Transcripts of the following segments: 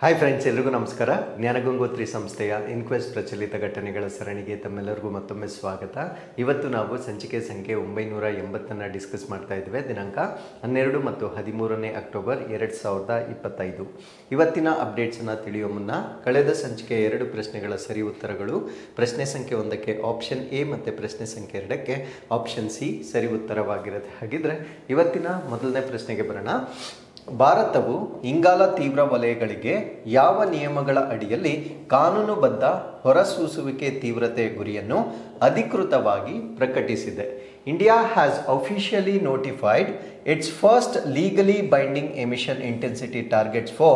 Hi friends, ಎಲ್ರಿಗೂ ನಮಸ್ಕಾರ. ಜ್ಞಾನಗಂಗೋತ್ರಿ ಸಂಸ್ಥೆಯ ಇನ್ಕ್ವೆಸ್ಟ್ ಪ್ರಚಲಿತ ಘಟನೆಗಳ ಸರಣಿಗೆ ತಮ್ಮೆಲ್ಲರಿಗೂ ಮತ್ತೊಮ್ಮೆ ಸ್ವಾಗತ. ಇವತ್ತು ನಾವು ಸಂಚಿಕೆ ಸಂಖ್ಯೆ 980 ಡಿಸ್ಕಸ್ ಮಾಡ್ತಾ ಇದ್ದೇವೆ. ದಿನಾಂಕ 12 ಮತ್ತು 13 ಅಕ್ಟೋಬರ್ 2025. ಇವತ್ತಿನ ಅಪ್ಡೇಟ್ಸನ್ನು ತಿಳಿಯುವ ಮುನ್ನ ಕಳೆದ ಸಂಚಿಕೆ 2 ಪ್ರಶ್ನೆಗಳ ಸರಿ ಉತ್ತರಗಳು, ಪ್ರಶ್ನೆ ಸಂಖ್ಯೆ 1ಕ್ಕೆ ಆಪ್ಷನ್ ಎ ಮತ್ತು ಪ್ರಶ್ನೆ ಸಂಖ್ಯೆ 2ಕ್ಕೆ ಆಪ್ಷನ್ ಸಿ ಸರಿ ಉತ್ತರವಾಗಿರುತ್ತೆ. ಹಾಗಿದ್ರೆ ಇವತ್ತಿನ ಮೊದಲನೇ ಪ್ರಶ್ನೆಗೆ ಬರೋಣ. ಭಾರತವು ಇಂಗಾಲ ತೀವ್ರ ವಲಯಗಳಿಗೆ ಯಾವ ನಿಯಮಗಳ ಅಡಿಯಲ್ಲಿ ಕಾನೂನುಬದ್ಧ ಹೊರಸೂಸುವಿಕೆ ತೀವ್ರತೆಯ ಗುರಿಯನ್ನು ಅಧಿಕೃತವಾಗಿ ಪ್ರಕಟಿಸಿದೆ? India has officially notified its first legally binding emission intensity targets for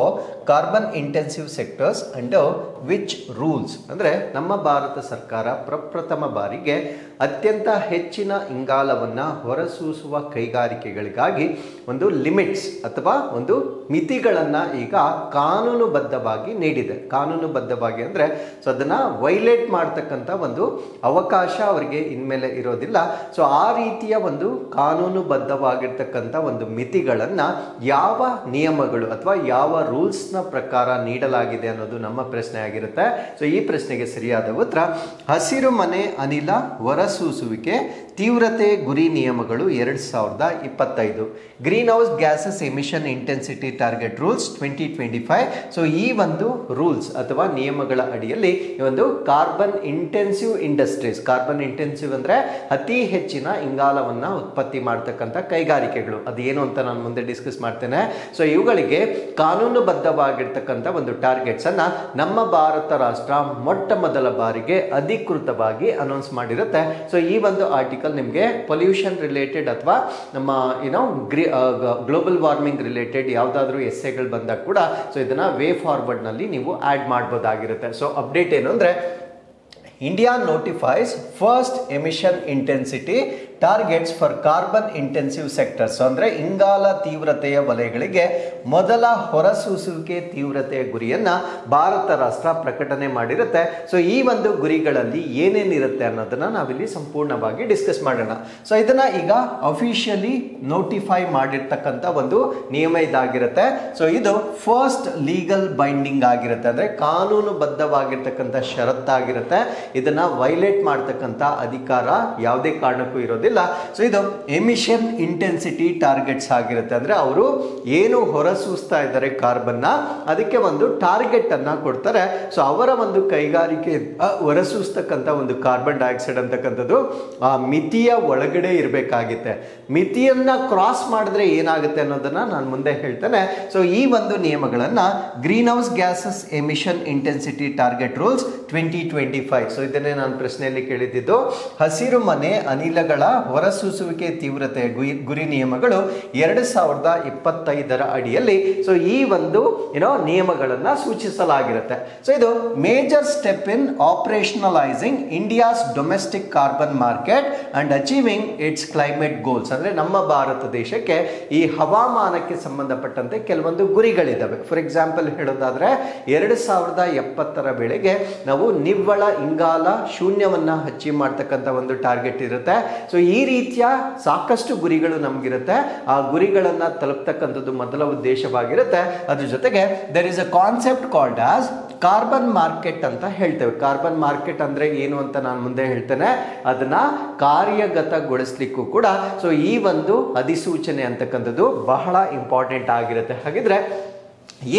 carbon intensive sectors under which rules? ಅಂದರೆ ನಮ್ಮ ಭಾರತ ಸರ್ಕಾರ ಪ್ರಪ್ರಥಮ ಬಾರಿಗೆ ಅತ್ಯಂತ ಹೆಚ್ಚಿನ ಇಂಗಾಲವನ್ನು ಹೊರಸೂಸುವ ಕೈಗಾರಿಕೆಗಳಿಗಾಗಿ ಒಂದು ಲಿಮಿಟ್ಸ್ ಅಥವಾ ಒಂದು ಮಿತಿಗಳನ್ನು ಈಗ ಕಾನೂನುಬದ್ಧವಾಗಿ ನೀಡಿದೆ. ಕಾನೂನುಬದ್ಧವಾಗಿ ಅಂದರೆ ಸೊ ಅದನ್ನು ವೈಲೇಟ್ ಮಾಡ್ತಕ್ಕಂಥ ಒಂದು ಅವಕಾಶ ಅವರಿಗೆ ಇನ್ಮೇಲೆ ಇರೋದಿಲ್ಲ. ಸೊ ಆ ರೀತಿಯ ಒಂದು ಕಾನೂನುಬದ್ಧವಾಗಿರ್ತಕ್ಕಂಥ ಒಂದು ಮಿತಿಗಳನ್ನು ಯಾವ ನಿಯಮಗಳು ಅಥವಾ ಯಾವ ರೂಲ್ಸ್ನ ಪ್ರಕಾರ ನೀಡಲಾಗಿದೆ ಅನ್ನೋದು ನಮ್ಮ ಪ್ರಶ್ನೆ ಆಗಿರುತ್ತೆ. ಸೊ ಈ ಪ್ರಶ್ನೆಗೆ ಸರಿಯಾದ ಉತ್ತರ ಹಸಿರು ಮನೆ ಅನಿಲ ಹೊರಸೂಸುವಿಕೆ ತೀವ್ರತೆ ಗುರಿ ನಿಯಮಗಳು 2025, green house gases emission intensity target rules 2025. So ಈ ಒಂದು ರೂಲ್ಸ್ ಅಥವಾ ನಿಯಮಗಳ ಅಡಿಯಲ್ಲಿ ಈ ಒಂದು carbon intensive industries, carbon intensive ಅಂದರೆ ಅತಿ ಹೆಚ್ಚಿನ ಇಂಗಾಲವನ್ನು ಉತ್ಪತ್ತಿ ಮಾಡ್ತಕ್ಕಂಥ ಕೈಗಾರಿಕೆಗಳು, ಅದೇನು ಅಂತ ನಾನು ಮುಂದೆ ಡಿಸ್ಕಸ್ ಮಾಡ್ತೇನೆ. ಸೊ ಇವುಗಳಿಗೆ ಕಾನೂನುಬದ್ಧವಾಗಿರ್ತಕ್ಕಂಥ ಒಂದು ಟಾರ್ಗೆಟ್ಸ್ ಅನ್ನ ನಮ್ಮ ಭಾರತ ರಾಷ್ಟ್ರ ಮೊಟ್ಟ ಮೊದಲ ಬಾರಿಗೆ ಅಧಿಕೃತವಾಗಿ ಅನೌನ್ಸ್ ಮಾಡಿರುತ್ತೆ. ಸೊ ಈ ಒಂದು ಆರ್ಟಿಕಲ್ ನಿಮಗೆ ಪೊಲ್ಯೂಷನ್ ರಿಲೇಟೆಡ್ ಅಥವಾ ನಮ್ಮ ಗ್ಲೋಬಲ್ ವಾರ್ಮಿಂಗ್ ರಿಲೇಟೆಡ್ ಯಾವುದಾದ್ರೂ ಎಸ್ಸೆಗಳು ಬಂದಾಗ ಕೂಡ ಸೊ ಇದನ್ನ ವೇ ಫಾರ್ವರ್ಡ್ ನಲ್ಲಿ ನೀವು ಆಡ್ ಮಾಡಬಹುದಾಗಿರುತ್ತೆ. ಸೊ ಅಪ್ಡೇಟ್ ಏನು ಅಂದ್ರೆ, India notifies first emission intensity targets for carbon intensive sectors. ಅಂದರೆ ಇಂಗಾಲ ತೀವ್ರತೆಯ ವಲಯಗಳಿಗೆ ಮೊದಲ ಹೊರಸೂಸುವಿಕೆ ತೀವ್ರತೆಯ ಗುರಿಯನ್ನ ಭಾರತ ರಾಷ್ಟ್ರ ಪ್ರಕಟಣೆ ಮಾಡಿರುತ್ತೆ. ಸೊ ಈ ಒಂದು ಗುರಿಗಳಲ್ಲಿ ಏನೇನಿರುತ್ತೆ ಅನ್ನೋದನ್ನ ನಾವಿಲ್ಲಿ ಸಂಪೂರ್ಣವಾಗಿ ಡಿಸ್ಕಸ್ ಮಾಡೋಣ. ಸೊ ಇದನ್ನ ಈಗ ಅಫಿಷಿಯಲಿ ನೋಟಿಫೈ ಮಾಡಿರ್ತಕ್ಕಂಥ ಒಂದು ನಿಯಮ ಇದಾಗಿರುತ್ತೆ. ಸೊ ಇದು ಫಸ್ಟ್ ಲೀಗಲ್ ಬೈಂಡಿಂಗ್ ಆಗಿರುತ್ತೆ, ಅಂದ್ರೆ ಕಾನೂನುಬದ್ಧವಾಗಿರ್ತಕ್ಕಂಥ ಷರತ್ತಾಗಿರುತ್ತೆ. ಇದನ್ನ ವೈಲೇಟ್ ಮಾಡ್ತಕ್ಕಂಥ ಅಧಿಕಾರ ಯಾವುದೇ ಕಾರಣಕ್ಕೂ ಇರೋದಿಲ್ಲ. ಸೊ ಇದು ಎಮಿಷನ್ ಇಂಟೆನ್ಸಿಟಿ ಟಾರ್ಗೆಟ್ಸ್ ಆಗಿರುತ್ತೆ, ಅಂದ್ರೆ ಅವರು ಏನು ಹೊರಸೂಸ್ತಾ ಇದ್ದಾರೆ ಕಾರ್ಬನ್ನ, ಅದಕ್ಕೆ ಒಂದು ಟಾರ್ಗೆಟ್ ಅನ್ನ ಕೊಡ್ತಾರೆ. ಸೊ ಅವರ ಒಂದು ಕೈಗಾರಿಕೆ ಹೊರಸೂಸ್ತಕ್ಕಂಥ ಒಂದು ಕಾರ್ಬನ್ ಡೈಆಕ್ಸೈಡ್ ಅಂತಕ್ಕಂಥದ್ದು ಆ ಮಿತಿಯ ಒಳಗಡೆ ಇರಬೇಕಾಗುತ್ತೆ. ಮಿತಿಯನ್ನ ಕ್ರಾಸ್ ಮಾಡಿದ್ರೆ ಏನಾಗುತ್ತೆ ಅನ್ನೋದನ್ನ ನಾನು ಮುಂದೆ ಹೇಳ್ತೇನೆ. ಸೊ ಈ ಒಂದು ನಿಯಮಗಳನ್ನ green house gases emission intensity target rules 2025. So ಇದನ್ನೇ ನಾನು ಪ್ರಶ್ನೆಯಲ್ಲಿ ಕೇಳಿದ್ದು, ಹಸಿರು ಮನೆ ಅನಿಲಗಳ ಹೊರಸೂಸುವಿಕೆ ತೀವ್ರತೆ ಗುರಿ ನಿಯಮಗಳು 2025 ಅಡಿಯಲ್ಲಿ ಸೊ ಈ ಒಂದು ನಿಯಮಗಳನ್ನ ಸೂಚಿಸಲಾಗಿರುತ್ತೆ. ಸೊ ಇದು major step in operationalising India's domestic carbon market and achieving its climate goals. ಅಂದ್ರೆ ನಮ್ಮ ಭಾರತ ದೇಶಕ್ಕೆ ಈ ಹವಾಮಾನಕ್ಕೆ ಸಂಬಂಧಪಟ್ಟಂತೆ ಕೆಲವೊಂದು ಗುರಿಗಳಿದ್ದಾವೆ. ಫಾರ್ ಎಕ್ಸಾಂಪಲ್ ಹೇಳೋದಾದ್ರೆ 2070 ವೇಳೆಗೆ ನಾವು ನಿವ್ವಳ ಇಂಗಾಲ ಶೂನ್ಯವನ್ನ ಅಚೀವ್ ಮಾಡ್ತಕ್ಕಂಥ ಒಂದು ಟಾರ್ಗೆಟ್ ಇರುತ್ತೆ. ಸೊ ಈ ರೀತಿಯ ಸಾಕಷ್ಟು ಗುರಿಗಳು ನಮಗಿರುತ್ತೆ. ಆ ಗುರಿಗಳನ್ನ ತಲುಪತಕ್ಕಂಥದ್ದು ಮೊದಲ ಉದ್ದೇಶವಾಗಿರುತ್ತೆ. ಅದ್ರ ಜೊತೆಗೆ there is a concept called as carbon market ಅಂತ ಹೇಳ್ತೇವೆ. ಕಾರ್ಬನ್ ಮಾರ್ಕೆಟ್ ಅಂದ್ರೆ ಏನು ಅಂತ ನಾನು ಮುಂದೆ ಹೇಳ್ತೇನೆ. ಅದನ್ನ ಕಾರ್ಯಗತಗೊಳಿಸ್ಲಿಕ್ಕೂ ಕೂಡ ಸೊ ಈ ಒಂದು ಅಧಿಸೂಚನೆ ಅಂತಕ್ಕಂಥದ್ದು ಬಹಳ ಇಂಪಾರ್ಟೆಂಟ್ ಆಗಿರುತ್ತೆ. ಹಾಗಿದ್ರೆ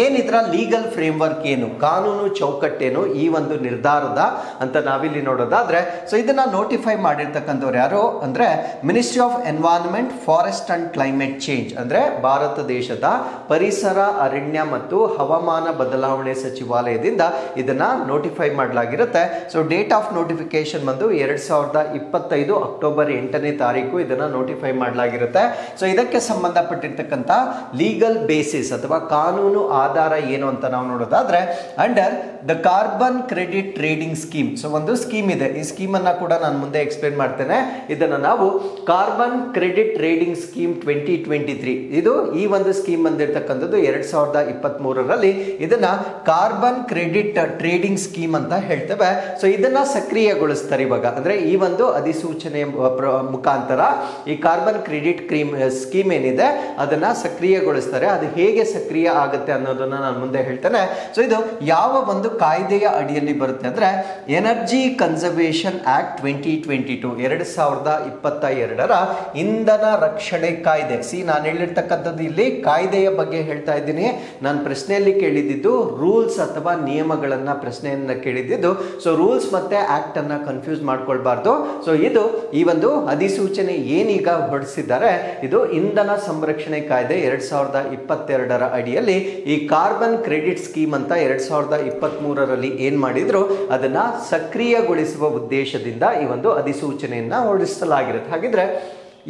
ಏನಿದ್ರ ಲೀಗಲ್ ಫ್ರೇಮ್ವರ್ಕ್ ಏನು, ಕಾನೂನು ಚೌಕಟ್ಟೇನು ಈ ಒಂದು ನಿರ್ಧಾರದ ಅಂತ ನಾವಿಲ್ಲಿ ನೋಡೋದಾದ್ರೆ, ಸೊ ಇದನ್ನ ನೋಟಿಫೈ ಮಾಡಿರ್ತಕ್ಕಂಥವ್ರು ಯಾರು ಅಂದ್ರೆ ministry of environment, forest and climate change, ಅಂದ್ರೆ ಭಾರತ ದೇಶದ ಪರಿಸರ, ಅರಣ್ಯ ಮತ್ತು ಹವಾಮಾನ ಬದಲಾವಣೆ ಸಚಿವಾಲಯದಿಂದ ಇದನ್ನ ನೋಟಿಫೈ ಮಾಡಲಾಗಿರುತ್ತೆ. ಸೊ ಡೇಟ್ ಆಫ್ ನೋಟಿಫಿಕೇಶನ್ ಬಂದು 2025 ಅಕ್ಟೋಬರ್ 8 ಇದನ್ನ ನೋಟಿಫೈ ಮಾಡಲಾಗಿರುತ್ತೆ. ಸೊ ಇದಕ್ಕೆ ಸಂಬಂಧಪಟ್ಟಿರ್ತಕ್ಕಂಥ ಲೀಗಲ್ ಬೇಸಿಸ್ ಅಥವಾ ಕಾನೂನು ಆಧಾರ ಏನು ಅಂತ ನಾವು ನೋಡೋದಾದ್ರೆ, under the carbon credit trading scheme. So ಒಂದು ಸ್ಕೀಮ್ ಇದೆ, ಈ ಸ್ಕೀಮ್ ಅನ್ನ ಕೂಡ ನಾನು ಮುಂದೆ ಎಕ್ಸ್ಪ್ಲೇನ್ ಮಾಡ್ತೇನೆ. ಇದನ್ನ ನಾವು ಕಾರ್ಬನ್ ಕ್ರೆಡಿಟ್ ಟ್ರೇಡಿಂಗ್ ಸ್ಕೀಮ್ 2023, ಇದು ಈ ಒಂದು ಸ್ಕೀಮ್ ಬಂದಿರತಕ್ಕಂಥದ್ದು 2023 ಇದನ್ನ ಕಾರ್ಬನ್ ಕ್ರೆಡಿಟ್ ಟ್ರೇಡಿಂಗ್ ಸ್ಕೀಮ್ ಅಂತ ಹೇಳ್ತೇವೆ. ಸೊ ಇದನ್ನ ಸಕ್ರಿಯಗೊಳಿಸ್ತಾರೆ ಇವಾಗ, ಅಂದ್ರೆ ಈ ಒಂದು ಅಧಿಸೂಚನೆ ಮುಖಾಂತರ ಈ ಕಾರ್ಬನ್ ಕ್ರೆಡಿಟ್ ಸ್ಕೀಮ್ ಏನಿದೆ ಅದನ್ನ ಸಕ್ರಿಯಗೊಳಿಸ್ತಾರೆ. ಅದು ಹೇಗೆ ಸಕ್ರಿಯ ಆಗುತ್ತೆ ಅನ್ನೋದನ್ನ ನಾನು ಮುಂದೆ ಹೇಳ್ತೇನೆ. ಸೊ ಇದು ಯಾವ ಒಂದು ಕಾಯ್ದೆಯ ಅಡಿಯಲ್ಲಿ ಬರುತ್ತೆ ಅಂದ್ರೆ ಎನರ್ಜಿ ಕನ್ಸರ್ವೇಷನ್ ಆಕ್ಟ್ 2022 2022ರ ಇಂಧನ ರಕ್ಷಣೆ ಕಾಯ್ದೆ. ನಾನು ಹೇಳಿರ್ತಕ್ಕಂಥದ್ದು ಇಲ್ಲಿ ಕಾಯ್ದೆಯ ಬಗ್ಗೆ ಹೇಳ್ತಾ ಇದ್ದೀನಿ. ನಾನು ಪ್ರಶ್ನೆಯಲ್ಲಿ ಕೇಳಿದ್ದು ರೂಲ್ಸ್ ಅಥವಾ ನಿಯಮಗಳನ್ನ ಪ್ರಶ್ನೆಯನ್ನ ಕೇಳಿದ್ದು. ಸೊ ರೂಲ್ಸ್ ಮತ್ತೆ ಆಕ್ಟ್ ಅನ್ನ ಕನ್ಫ್ಯೂಸ್ ಮಾಡ್ಕೊಳ್ಬಾರ್ದು. ಸೊ ಇದು ಈ ಒಂದು ಅಧಿಸೂಚನೆ ಏನೀಗ ಹೊರಡಿಸಿದ್ದಾರೆ, ಇದು ಇಂಧನ ಸಂರಕ್ಷಣೆ ಕಾಯ್ದೆ 2022ರ ಅಡಿಯಲ್ಲಿ ಈ ಕಾರ್ಬನ್ ಕ್ರೆಡಿಟ್ ಸ್ಕೀಮ್ ಅಂತ 2023ರಲ್ಲಿ ಏನ್ ಮಾಡಿದ್ರು ಅದನ್ನ ಸಕ್ರಿಯಗೊಳಿಸುವ ಉದ್ದೇಶದಿಂದ ಈ ಒಂದು ಅಧಿಸೂಚನೆಯನ್ನ ಹೊರಡಿಸಲಾಗಿರುತ್ತೆ. ಹಾಗಿದ್ರೆ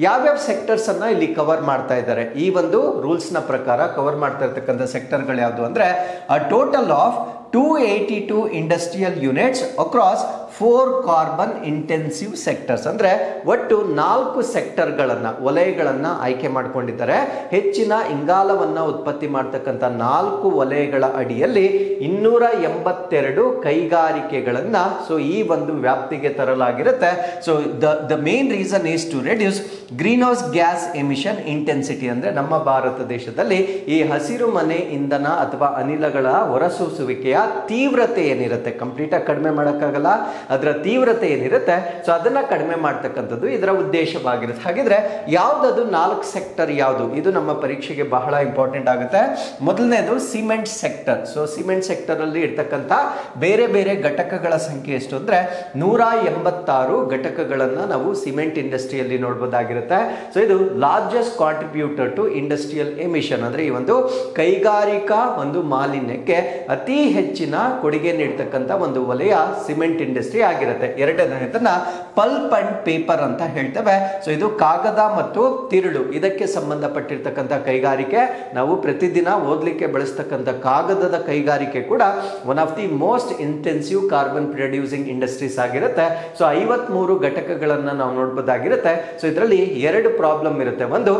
ಯಾವ್ಯಾವ ಸೆಕ್ಟರ್ಸ್ ಅನ್ನ ಇಲ್ಲಿ ಕವರ್ ಮಾಡ್ತಾ ಇದ್ದಾರೆ? ಈ ಒಂದು ರೂಲ್ಸ್ ನ ಪ್ರಕಾರ ಕವರ್ ಮಾಡ್ತಾ ಇರ್ತಕ್ಕಂಥ ಸೆಕ್ಟರ್ಗಳು ಯಾವುದು ಅಂದ್ರೆ a total of 282 industrial units across 4 carbon intensive sectors. ಅಂದ್ರೆ ಒಟ್ಟು 4 ಸೆಕ್ಟರ್ಗಳನ್ನ ವಲಯಗಳನ್ನ ಆಯ್ಕೆ ಮಾಡಿಕೊಂಡಿದ್ದಾರೆ. ಹೆಚ್ಚಿನ ಇಂಗಾಲವನ್ನ ಉತ್ಪತ್ತಿ ಮಾಡ್ತಕ್ಕಂಥ 4 ವಲಯಗಳ ಅಡಿಯಲ್ಲಿ 282 ಕೈಗಾರಿಕೆಗಳನ್ನ ಸೊ ಈ ಒಂದು ವ್ಯಾಪ್ತಿಗೆ ತರಲಾಗಿರುತ್ತೆ. So the main reason is to reduce greenhouse gas emission intensity. ಅಂದ್ರೆ ನಮ್ಮ ಭಾರತ ದೇಶದಲ್ಲಿ ಈ ಹಸಿರು ಮನೆ ಇಂಧನ ಅಥವಾ ಅನಿಲಗಳ ಹೊರಸೂಸುವಿಕೆಯ ತೀವ್ರತೆ ಏನಿರುತ್ತೆ, ಕಂಪ್ಲೀಟ್ ಆಗಿ ಕಡಿಮೆ ಮಾಡೋಕ್ಕಾಗಲ್ಲ, ಅದರ ತೀವ್ರತೆ ಏನಿರುತ್ತೆ ಸೊ ಅದನ್ನ ಕಡಿಮೆ ಮಾಡ್ತಕ್ಕಂಥದ್ದು ಇದರ ಉದ್ದೇಶವಾಗಿರುತ್ತೆ. ಹಾಗಿದ್ರೆ ಯಾವ್ದದು 4 ಸೆಕ್ಟರ್ ಯಾವುದು? ಇದು ನಮ್ಮ ಪರೀಕ್ಷೆಗೆ ಬಹಳ ಇಂಪಾರ್ಟೆಂಟ್ ಆಗುತ್ತೆ. ಮೊದಲನೇದು cement sector. So cement sector ಅಲ್ಲಿ ಇರ್ತಕ್ಕಂಥ ಬೇರೆ ಬೇರೆ ಘಟಕಗಳ ಸಂಖ್ಯೆ ಎಷ್ಟು ಅಂದ್ರೆ 186 ಘಟಕಗಳನ್ನ ನಾವು ಸಿಮೆಂಟ್ ಇಂಡಸ್ಟ್ರಿಯಲ್ಲಿ ನೋಡಬಹುದಾಗಿರುತ್ತೆ. ಸೊ ಇದು largest contributor to industrial emission. ಅಂದ್ರೆ ಈ ಒಂದು ಕೈಗಾರಿಕಾ ಒಂದು ಮಾಲಿನ್ಯಕ್ಕೆ ಅತಿ ಹೆಚ್ಚಿನ ಕೊಡುಗೆ ನೀಡತಕ್ಕಂಥ ಒಂದು ವಲಯ ಸಿಮೆಂಟ್ ಇಂಡಸ್ಟ್ರಿ ಆಗಿರುತ್ತೆ. ಎರಡನೇದನ್ನ ಪಲ್ಪ್ ಅಂಡ್ ಪೇಪರ್ ಅಂತ ಹೇಳ್ತೇವೆ. ಸೊ ಇದು ಕಾಗದ ಮತ್ತು ತಿರುಳು ಇದಕ್ಕೆ ಸಂಬಂಧಪಟ್ಟಿರ್ತಕ್ಕಂಥ ಕೈಗಾರಿಕೆ. ನಾವು ಪ್ರತಿದಿನ ಓದ್ಲಿಕ್ಕೆ ಬಳಸ್ತಕ್ಕಂಥ ಕಾಗದದ ಕೈಗಾರಿಕೆ ಕೂಡ one of the most intensive carbon producing industries ಆಗಿರುತ್ತೆ. ಸೊ 53 ಘಟಕಗಳನ್ನ ನಾವು ನೋಡಬಹುದಾಗಿರುತ್ತೆ. ಸೊ ಇದರಲ್ಲಿ 2 ಪ್ರಾಬ್ಲಮ್ ಇರುತ್ತೆ. ಒಂದು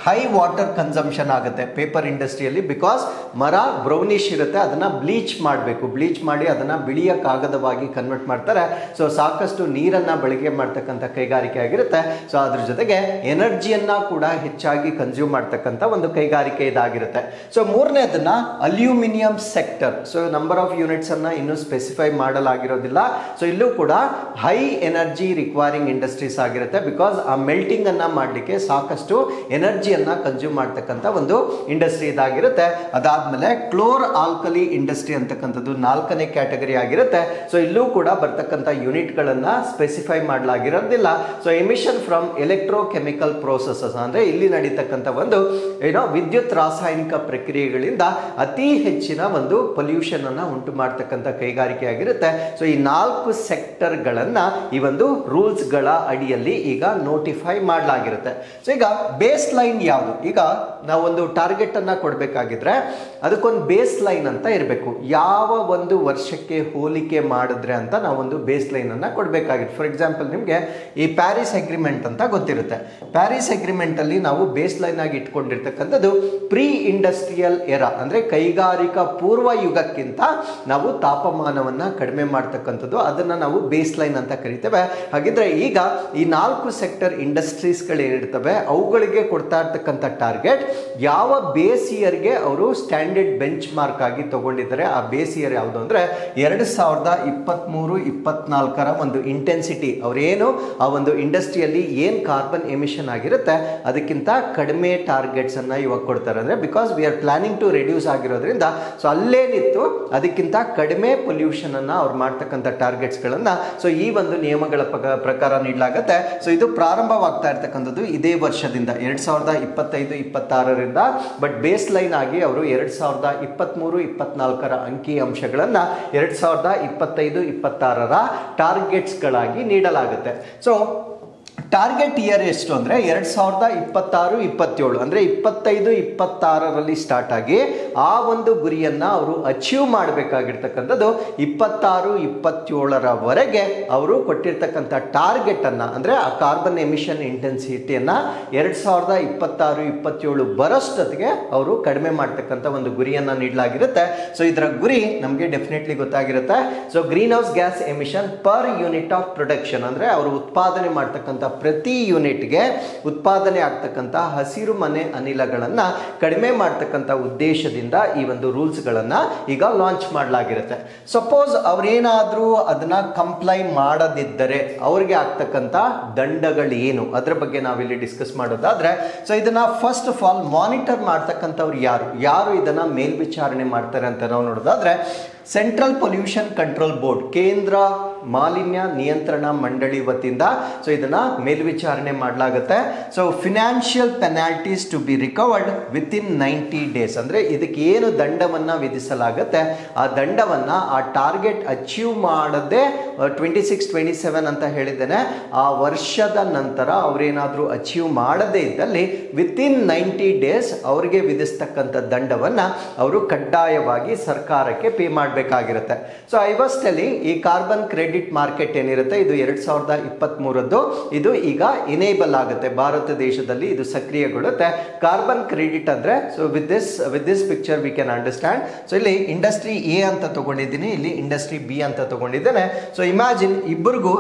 ಹೈ ವಾಟರ್ ಕನ್ಸಂಪ್ಷನ್ ಆಗುತ್ತೆ ಪೇಪರ್ ಇಂಡಸ್ಟ್ರಿಯಲ್ಲಿ, ಬಿಕಾಸ್ ಮರ ಬ್ರೌನಿಶ್ ಇರುತ್ತೆ, ಅದನ್ನ ಬ್ಲೀಚ್ ಮಾಡಬೇಕು, ಬ್ಲೀಚ್ ಮಾಡಿ ಅದನ್ನ ಬಿಳಿಯ ಕಾಗದವಾಗಿ ಕನ್ವರ್ಟ್ ಮಾಡ್ತಾರೆ. ಸೊ ಸಾಕಷ್ಟು ನೀರನ್ನ ಬಳಕೆ ಮಾಡ್ತಕ್ಕಂಥ ಕೈಗಾರಿಕೆ ಆಗಿರುತ್ತೆ. ಸೊ ಅದ್ರ ಜೊತೆಗೆ ಎನರ್ಜಿಯನ್ನ ಕೂಡ ಹೆಚ್ಚಾಗಿ ಕನ್ಸ್ಯೂಮ್ ಮಾಡ್ತಕ್ಕಂಥ ಒಂದು ಕೈಗಾರಿಕೆ ಇದಾಗಿರುತ್ತೆ. ಸೊ ಮೂರನೇದನ್ನ aluminium sector. So number of units ಅನ್ನ ಇನ್ನೂ ಸ್ಪೆಸಿಫೈ ಮಾಡಲಾಗಿರೋದಿಲ್ಲ. ಸೊ ಇಲ್ಲೂ ಕೂಡ ಹೈ ಎನರ್ಜಿ ರಿಕ್ವೈರಿಂಗ್ ಇಂಡಸ್ಟ್ರೀಸ್ ಆಗಿರುತ್ತೆ, ಬಿಕಾಸ್ ಆ ಮೆಲ್ಟಿಂಗ್ ಅನ್ನ ಮಾಡಲಿಕ್ಕೆ ಸಾಕಷ್ಟು ಎನರ್ಜಿಯನ್ನ ಕನ್ಸ್ಯೂಮ್ ಮಾಡ್ತಕ್ಕಂಥ ಒಂದು ಇಂಡಸ್ಟ್ರಿ ಇದಾಗಿರುತ್ತೆ. ಅದಾದ್ಮೇಲೆ ಕ್ಲೋರ್ ಆಲ್ಕಲಿ ಇಂಡಸ್ಟ್ರಿ ಅಂತಕ್ಕಂಥದ್ದು 4ನೇ ಕ್ಯಾಟಗರಿ ಆಗಿರುತ್ತೆ. ಸೊ ಇಲ್ಲೂ ಕೂಡ ಬರ್ತಕ್ಕಂಥ ಯೂನಿಟ್ ಗಳನ್ನ ಸ್ಪೆಸಿಫೈ ಮಾಡಲಾಗಿರೋದಿಲ್ಲ. So emission from electrochemical processes ಅಂದ್ರೆ ಇಲ್ಲಿ ನಡೀತಕ್ಕಂಥ ಒಂದು ವಿದ್ಯುತ್ ರಾಸಾಯನಿಕ ಪ್ರಕ್ರಿಯೆಗಳಿಂದ ಅತಿ ಹೆಚ್ಚಿನ ಒಂದು ಪೊಲ್ಯೂಷನ್ ಅನ್ನ ಉಂಟು ಮಾಡ್ತಕ್ಕಂಥ ಕೈಗಾರಿಕೆ ಆಗಿರುತ್ತೆ. ಸೊ ಈ 4 ಸೆಕ್ಟರ್ ಗಳನ್ನ ಈ ಒಂದು ರೂಲ್ಸ್ ಗಳ ಅಡಿಯಲ್ಲಿ ಈಗ ನೋಟಿಫೈ ಮಾಡಲಾಗಿರುತ್ತೆ. ಸೊ ಈಗ ಬೇಸ್ ಲೈನ್ ಯಾವುದು? ಈಗ ನಾವೊಂದು ಟಾರ್ಗೆಟ್ ಅನ್ನ ಕೊಡಬೇಕಾಗಿದ್ರೆ ಅದಕ್ಕೊಂದು ಬೇಸ್ ಲೈನ್ ಅಂತ ಇರಬೇಕು. ಯಾವ ಒಂದು ವರ್ಷಕ್ಕೆ ಹೋಲಿಕೆ ಮಾಡಿದ್ರೆ ಅಂತ ನಾವೊಂದು ಬೇಸ್ ಲೈನ್ ಅನ್ನ ಕೊಡಬೇಕಾಗಿತ್ತು. ಫಾರ್ ಎಕ್ಸಾಂಪಲ್ ನಿಮಗೆ ಈ ಪ್ಯಾರಿಸ್ ಅಗ್ರಿಮೆಂಟ್ ಅಂತ ಗೊತ್ತಿರುತ್ತೆ. ಪ್ಯಾರಿಸ್ ಅಗ್ರಿಮೆಂಟ್ ಅಲ್ಲಿ ನಾವು ಬೇಸ್ ಲೈನ್ ಆಗಿ ಇಟ್ಕೊಂಡಿರ್ತಕ್ಕಂಥದ್ದು ಪ್ರೀ ಇಂಡಸ್ಟ್ರಿಯಲ್ ಎರಾ, ಅಂದ್ರೆ ಕೈಗಾರಿಕಾ ಪೂರ್ವ ಯುಗಕ್ಕಿಂತ ನಾವು ತಾಪಮಾನವನ್ನ ಕಡಿಮೆ ಮಾಡ್ತಕ್ಕಂಥದ್ದು, ಅದನ್ನ ನಾವು ಬೇಸ್ ಲೈನ್ ಅಂತ ಕರಿತೇವೆ. ಹಾಗಿದ್ರೆ ಈಗ ಈ 4 ಸೆಕ್ಟರ್ ಇಂಡಸ್ಟ್ರೀಸ್ ಗಳೇನಿರ್ತವೆ ಅವುಗಳಿಗೆ ಕೊಡ್ತಾ ಇರ್ತಕ್ಕಂಥ ಟಾರ್ಗೆಟ್ ಯಾವ ಬೇಸ್ ಇಯರ್ಗೆ ಅವರು ಸ್ಟ್ಯಾಂಡರ್ಡ್ ಬೆಂಚ್ ಮಾರ್ಕ್ ಆಗಿ ತಗೊಂಡಿದ್ದಾರೆ. ಆ ಬೇಸ್ ಇಯರ್ ಯಾವುದು ಅಂದ್ರೆ 2023-24ರ ಒಂದು ಇಂಟೆನ್ಸಿಟಿ, ಅವರೇನು ಆ ಒಂದು ಇಂಡಸ್ಟ್ರಿಯಲ್ಲಿ ಏನ್ ಕಾರ್ಬನ್ ಎಮಿಷನ್ ಆಗಿರುತ್ತೆ ಅದಕ್ಕಿಂತ ಕಡಿಮೆ ಟಾರ್ಗೆಟ್ಸ್ ಅನ್ನ ಇವಾಗ ಕೊಡ್ತಾರೆ. ಅಂದ್ರೆ because we are planning to reduce ಆಗಿರೋದ್ರಿಂದ ಸೊ ಅಲ್ಲೇನಿತ್ತು ಅದಕ್ಕಿಂತ ಕಡಿಮೆ ಪೊಲ್ಯೂಷನ್ ಅನ್ನ ಅವ್ರು ಮಾಡ್ತಕ್ಕಂಥ ಟಾರ್ಗೆಟ್ಸ್ ಗಳನ್ನ ಸೊ ಈ ಒಂದು ನಿಯಮಗಳ ಪ್ರಕಾರ ನೀಡಲಾಗುತ್ತೆ. ಸೊ ಇದು ಪ್ರಾರಂಭವಾಗ್ತಾ ಇರ್ತಕ್ಕಂಥದ್ದು ಇದೇ ವರ್ಷದಿಂದ 2025-26ರಿಂದ. ಬಟ್ ಬೇಸ್ ಲೈನ್ ಆಗಿ ಅವರು 2023-24ರ ಅಂಕಿ ಅಂಶಗಳನ್ನ 2025-26ರ ಟಾರ್ಗೆಟ್ಸ್ ಗಳಾಗಿ ನೀಡಲಾಗುತ್ತೆ. ಸೊ ಟಾರ್ಗೆಟ್ ಇಯರ್ ಎಷ್ಟು ಅಂದ್ರೆ 2026-27 ಅಂದ್ರೆ 25-26ರಲ್ಲಿ ಸ್ಟಾರ್ಟ್ ಆಗಿ ಆ ಒಂದು ಗುರಿಯನ್ನ ಅವರು ಅಚೀವ್ ಮಾಡಬೇಕಾಗಿರ್ತಕ್ಕಂಥದ್ದು 26-27ರವರೆಗೆ ಅವರು ಕೊಟ್ಟಿರ್ತಕ್ಕಂಥ ಟಾರ್ಗೆಟ್ ಅನ್ನ ಅಂದ್ರೆ ಆ ಕಾರ್ಬನ್ ಎಮಿಷನ್ ಇಂಟೆನ್ಸಿಟಿಯನ್ನ 2026-27 ಬರೋಷ್ಟೊತ್ತಿಗೆ ಅವರು ಕಡಿಮೆ ಮಾಡ್ತಕ್ಕಂಥ ಒಂದು ಗುರಿಯನ್ನ ನೀಡಲಾಗಿರುತ್ತೆ. ಸೊ ಇದರ ಗುರಿ ನಮಗೆ ಡೆಫಿನೆಟ್ಲಿ ಗೊತ್ತಾಗಿರುತ್ತೆ. So greenhouse gas emission per unit of production ಅಂದ್ರೆ ಅವರು ಉತ್ಪಾದನೆ ಮಾಡ್ತಕ್ಕಂಥ ಪ್ರತಿ ಯೂನಿಟ್ಗೆ ಉತ್ಪಾದನೆ ಆಗ್ತಕ್ಕಂಥ ಹಸಿರು ಮನೆ ಅನಿಲಗಳನ್ನು ಕಡಿಮೆ ಮಾಡ್ತಕ್ಕಂಥ ಉದ್ದೇಶದಿಂದ ಈ ಒಂದು ರೂಲ್ಸ್ಗಳನ್ನು ಈಗ ಲಾಂಚ್ ಮಾಡಲಾಗಿರುತ್ತೆ. ಸಪೋಸ್ ಅವ್ರೇನಾದರೂ ಅದನ್ನ ಕಂಪ್ಲೈ ಮಾಡದಿದ್ದರೆ ಅವ್ರಿಗೆ ಆಗ್ತಕ್ಕಂಥ ದಂಡಗಳು ಏನು ಅದರ ಬಗ್ಗೆ ನಾವಿಲ್ಲಿ ಡಿಸ್ಕಸ್ ಮಾಡೋದಾದ್ರೆ, ಸೊ ಇದನ್ನ ಫಸ್ಟ್ ಆಫ್ ಆಲ್ ಮಾನಿಟರ್ ಮಾಡ್ತಕ್ಕಂಥವ್ರು ಯಾರು ಇದನ್ನ ಮೇಲ್ವಿಚಾರಣೆ ಮಾಡ್ತಾರೆ ಅಂತ ನಾವು ನೋಡೋದಾದ್ರೆ, ಸೆಂಟ್ರಲ್ ಪೊಲ್ಯೂಷನ್ ಕಂಟ್ರೋಲ್ ಬೋರ್ಡ್, ಕೇಂದ್ರ ಮಾಲಿನ್ಯ ನಿಯಂತ್ರಣ ಮಂಡಳಿ ವತಿಯಿಂದ ಸೊ ಇದನ್ನ ಮೇಲ್ವಿಚಾರಣೆ ಮಾಡಲಾಗುತ್ತೆ. So financial penalties to be recovered within 90 days, ಅಂದ್ರೆ ಇದಕ್ಕೆ ಏನು ದಂಡವನ್ನ ವಿಧಿಸಲಾಗುತ್ತೆ ಆ ದಂಡವನ್ನ ಆ ಟಾರ್ಗೆಟ್ ಅಚೀವ್ ಮಾಡದೆ 26-27 ಅಂತ ಹೇಳಿದ್ದೇನೆ, ಆ ವರ್ಷದ ನಂತರ ಅವರೇನಾದ್ರೂ ಅಚೀವ್ ಮಾಡದೇ ಇದ್ದಲ್ಲಿ ವಿತ್ ಇನ್ 90 ಡೇಸ್ ಅವರಿಗೆ ವಿಧಿಸ್ತಕ್ಕಂಥ ದಂಡವನ್ನ ಅವರು ಕಡ್ಡಾಯವಾಗಿ ಸರ್ಕಾರಕ್ಕೆ ಪೇ ಮಾಡಬೇಕಾಗಿರುತ್ತೆ. ಸೊ ಐ ವಾಸ್ ಟೆಲ್ಲಿಂಗ್, ಈ ಕಾರ್ಬನ್ ಕ್ರೆಡಿಟ್ ಮಾರ್ಕೆಟ್ ಏನಿರುತ್ತೆ ಇದು 2023 ಇದು ಈಗ ಇನೇಬಲ್ ಆಗುತ್ತೆ ಭಾರತ ದೇಶದಲ್ಲಿ, ಇದು ಸಕ್ರಿಯಗೊಳ್ಳುತ್ತೆ. ಕಾರ್ಬನ್ ಕ್ರೆಡಿಟ್ ಅಂದ್ರೆ so with this picture we can understand. So ಇಲ್ಲಿ ಇಂಡಸ್ಟ್ರಿ ಎ ಅಂತ ತಗೊಂಡಿದ್ದೀನಿ, ಇಲ್ಲಿ ಇಂಡಸ್ಟ್ರಿ ಬಿ ಅಂತ ತಗೊಂಡಿದ್ದೇನೆ. ಸೊ ಇಮ್ಯಾಜಿನ್ ಇಬ್ಬರಿಗೂ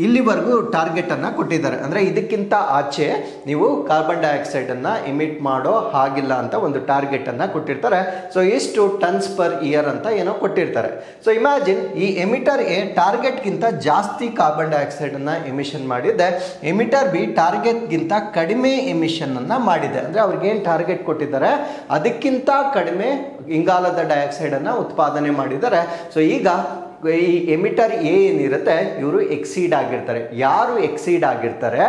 ಇಲ್ಲಿವರೆಗೂ ಟಾರ್ಗೆಟ್ ಅನ್ನ ಕೊಟ್ಟಿದ್ದಾರೆ, ಅಂದ್ರೆ ಇದಕ್ಕಿಂತ ಆಚೆ ನೀವು ಕಾರ್ಬನ್ ಡೈಆಕ್ಸೈಡ್ ಅನ್ನ ಇಮಿಟ್ ಮಾಡೋ ಹಾಗಿಲ್ಲ ಅಂತ ಒಂದು ಟಾರ್ಗೆಟ್ ಅನ್ನ ಕೊಟ್ಟಿರ್ತಾರೆ. ಸೊ ಇಷ್ಟು ಟನ್ಸ್ ಪರ್ ಇಯರ್ ಅಂತ ಏನೋ ಕೊಟ್ಟಿರ್ತಾರೆ. ಸೊ ಇಮ್ಯಾಜಿನ್ ಈ ಎಮಿಟರ್ ಎ ಟಾರ್ಗೆಟ್ ಗಿಂತ ಜಾಸ್ತಿ ಕಾರ್ಬನ್ ಡೈಆಕ್ಸೈಡ್ ಅನ್ನ ಎಮಿಷನ್ ಮಾಡಿದೆ, ಎಮಿಟರ್ ಬಿ ಟಾರ್ಗೆಟ್ ಗಿಂತ ಕಡಿಮೆ ಎಮಿಷನ್ ಅನ್ನ ಮಾಡಿದೆ, ಅಂದ್ರೆ ಅವ್ರಿಗೆ ಏನ್ ಟಾರ್ಗೆಟ್ ಕೊಟ್ಟಿದ್ದಾರೆ ಅದಕ್ಕಿಂತ ಕಡಿಮೆ ಇಂಗಾಲದ ಡೈಆಕ್ಸೈಡ್ ಅನ್ನ ಉತ್ಪಾದನೆ ಮಾಡಿದ್ದಾರೆ. ಸೊ ಈಗ ಈ ಎಮಿಟರ್ ಎ ಏನಿರುತ್ತೆ ಇವರು ಎಕ್ಸೀಡ್ ಆಗಿರ್ತಾರೆ. ಯಾರು ಎಕ್ಸೀಡ್ ಆಗಿರ್ತಾರೆ